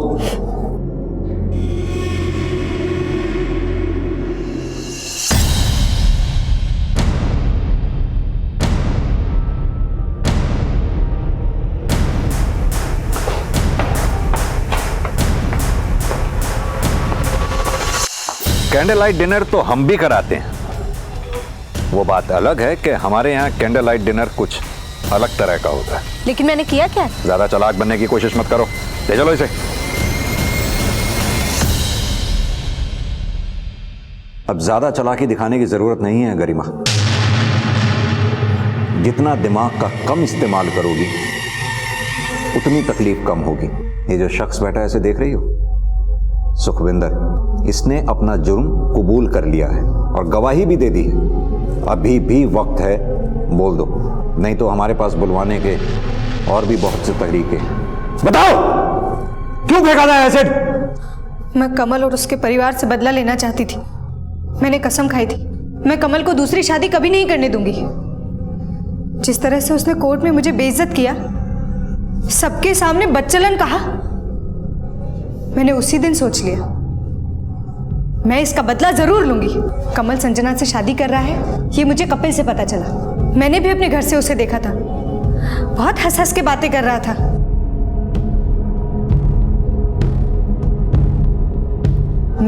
कैंडल लाइट डिनर तो हम भी कराते हैं। वो बात अलग है कि हमारे यहाँ कैंडल लाइट डिनर कुछ अलग तरह का होता है। लेकिन मैंने किया क्या? ज्यादा चालाक बनने की कोशिश मत करो। ले चलो इसे। अब ज्यादा चालाकी दिखाने की जरूरत नहीं है गरिमा। जितना दिमाग का कम इस्तेमाल करोगी उतनी तकलीफ कम होगी। ये जो शख्स बैठा है इसे देख रही हो? सुखविंदर, इसने अपना जुर्म कबूल कर लिया है और गवाही भी दे दी है। अभी भी वक्त है, बोल दो, नहीं तो हमारे पास बुलवाने के और भी बहुत से तरीके हैं। बताओ क्यों फेंका था एसिड? मैं कमल और उसके परिवार से बदला लेना चाहती थी। मैंने कसम खाई थी मैं कमल को दूसरी शादी कभी नहीं करने दूंगी। जिस तरह से उसने कोर्ट में मुझे बेइज्जत किया, सबके सामने बदचलन कहा, मैंने उसी दिन सोच लिया मैं इसका बदला जरूर लूंगी। कमल संजना से शादी कर रहा है ये मुझे कपिल से पता चला। मैंने भी अपने घर से उसे देखा था, बहुत हंस हंस के बातें कर रहा था।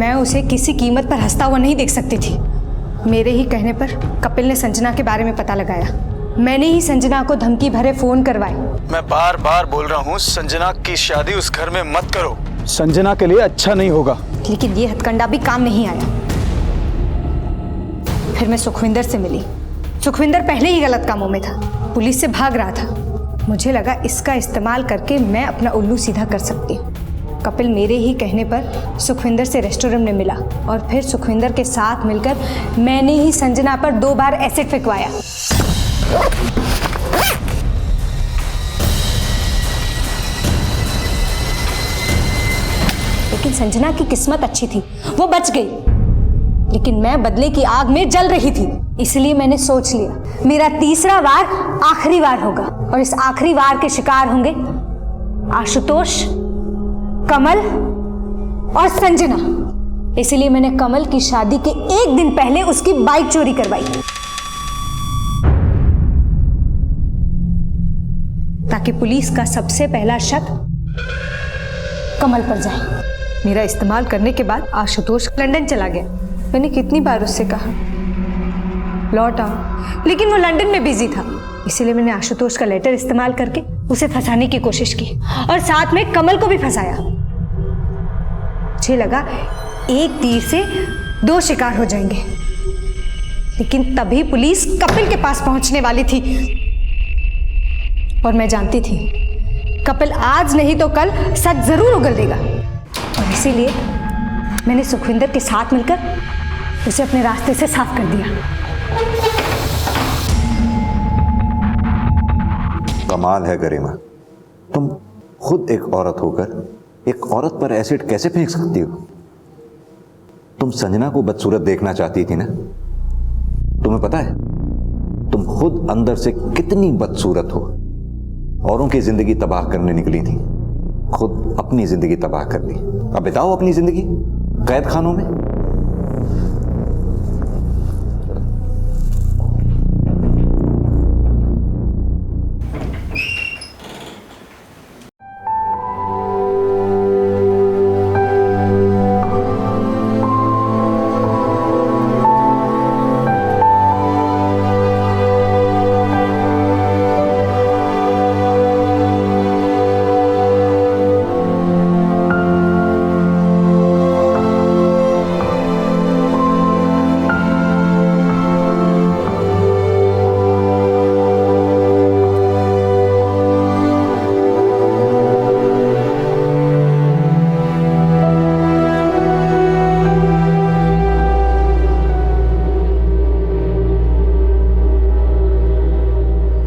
मैं उसे किसी कीमत पर हंसता हुआ नहीं देख सकती थी। मेरे ही कहने पर कपिल ने संजना के बारे में पता लगाया। मैंने ही संजना को धमकी भरे फोन करवाए। मैं बार बार बोल रहा हूँ संजना की शादी उस घर में मत करो। संजना के लिए अच्छा नहीं होगा। लेकिन ये हथकंडा भी काम नहीं आया। फिर मैं सुखविंदर से मिली। सुखविंदर पहले ही गलत कामों में था, पुलिस से भाग रहा था। मुझे लगा इसका इस्तेमाल करके मैं अपना उल्लू सीधा कर सकती हूँ। कपिल मेरे ही कहने पर सुखविंदर से रेस्टोरेंट में मिला और फिर सुखविंदर के साथ मिलकर मैंने ही संजना पर 2 बार एसिड फेंकवाया। लेकिन संजना की किस्मत अच्छी थी, वो बच गई। लेकिन मैं बदले की आग में जल रही थी। इसलिए मैंने सोच लिया मेरा तीसरा वार आखिरी वार होगा और इस आखिरी वार के शिकार होंगे आशुतोष, कमल और संजना। इसलिए मैंने कमल की शादी के 1 दिन पहले उसकी बाइक चोरी करवाई ताकि पुलिस का सबसे पहला शक कमल पर जाए। मेरा इस्तेमाल करने के बाद आशुतोष लंदन चला गया। मैंने कितनी बार उससे कहा लौट आओ, लेकिन वो लंदन में बिजी था। इसीलिए मैंने आशुतोष का लेटर इस्तेमाल करके उसे फंसाने की कोशिश की और साथ में कमल को भी फंसाया। मुझे लगा एक तीर से 2 शिकार हो जाएंगे। लेकिन तभी पुलिस कपिल के पास पहुंचने वाली थी और मैं जानती थी कपिल आज नहीं तो कल सच जरूर उगल देगा। और इसीलिए मैंने सुखविंदर के साथ मिलकर उसे अपने रास्ते से साफ कर दिया। कमाल है गरिमा, तुम खुद एक औरत होकर एक औरत पर एसिड कैसे फेंक सकती हो? तुम संजना को बदसूरत देखना चाहती थी ना? तुम्हें पता है तुम खुद अंदर से कितनी बदसूरत हो। औरों की जिंदगी तबाह करने निकली थी, खुद अपनी जिंदगी तबाह कर दी। अब बिताओ अपनी जिंदगी कैद खानों में।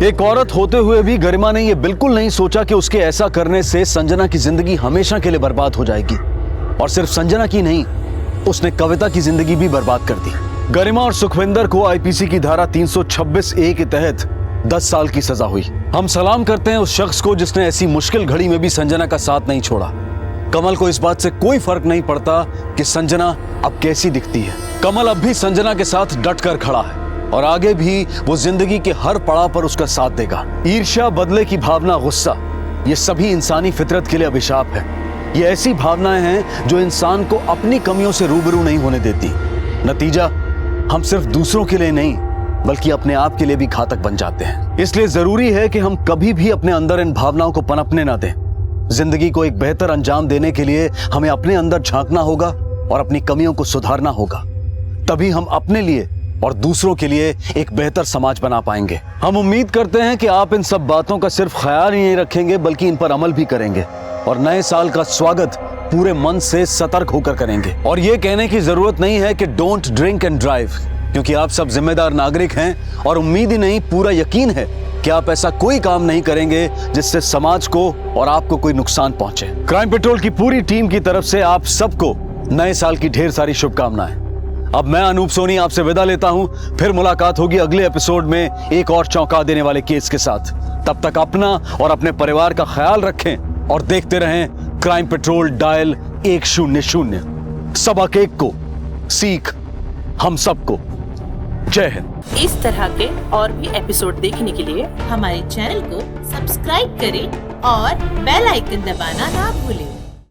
एक औरत होते हुए भी गरिमा ने यह बिल्कुल नहीं सोचा कि उसके ऐसा करने से संजना की जिंदगी हमेशा के लिए बर्बाद हो जाएगी। और सिर्फ संजना की नहीं, उसने कविता की जिंदगी भी बर्बाद कर दी। गरिमा और सुखविंदर को आईपीसी की धारा 326A के तहत 10 साल की सजा हुई। हम सलाम करते हैं उस शख्स को जिसने ऐसी मुश्किल घड़ी में भी संजना का साथ नहीं छोड़ा। कमल को इस बात से कोई फर्क नहीं पड़ता कि संजना अब कैसी दिखती है। कमल अब भी संजना के साथ डट कर खड़ा है और आगे भी वो जिंदगी के हर पड़ाव पर उसका साथ देगा। ईर्ष्या, बदले की भावना, गुस्सा, ये सभी इंसानी फितरत के लिए अभिशाप है। ये ऐसी भावनाएं हैं जो इंसान को अपनी कमियों से रूबरू नहीं होने देती। नतीजा हम सिर्फ दूसरों के लिए नहीं बल्कि अपने आप के लिए भी घातक बन जाते हैं। इसलिए जरूरी है कि हम कभी भी अपने अंदर इन भावनाओं को पनपने ना दें। जिंदगी को एक बेहतर अंजाम देने के लिए हमें अपने अंदर झांकना होगा और अपनी कमियों को सुधारना होगा। तभी हम अपने लिए और दूसरों के लिए एक बेहतर समाज बना पाएंगे। हम उम्मीद करते हैं कि आप इन सब बातों का सिर्फ ख्याल ही नहीं रखेंगे बल्कि इन पर अमल भी करेंगे और नए साल का स्वागत पूरे मन से सतर्क होकर करेंगे। और ये कहने की जरूरत नहीं है कि डोंट ड्रिंक एंड ड्राइव, क्योंकि आप सब जिम्मेदार नागरिक हैं और उम्मीद ही नहीं पूरा यकीन है कि आप ऐसा कोई काम नहीं करेंगे जिससे समाज को और आपको कोई नुकसान पहुंचे। क्राइम पेट्रोल की पूरी टीम की तरफ से आप सबको नए साल की ढेर सारी शुभकामनाएं। अब मैं अनूप सोनी आपसे विदा लेता हूं। फिर मुलाकात होगी अगले एपिसोड में एक और चौंका देने वाले केस के साथ। तब तक अपना और अपने परिवार का ख्याल रखें और देखते रहें क्राइम पेट्रोल डायल 100। सबक एक को सीख हम सबको। जय हिंद। इस तरह के और भी एपिसोड देखने के लिए हमारे चैनल को सब्सक्राइब करें और बेल आइकन दबाना ना भूलें।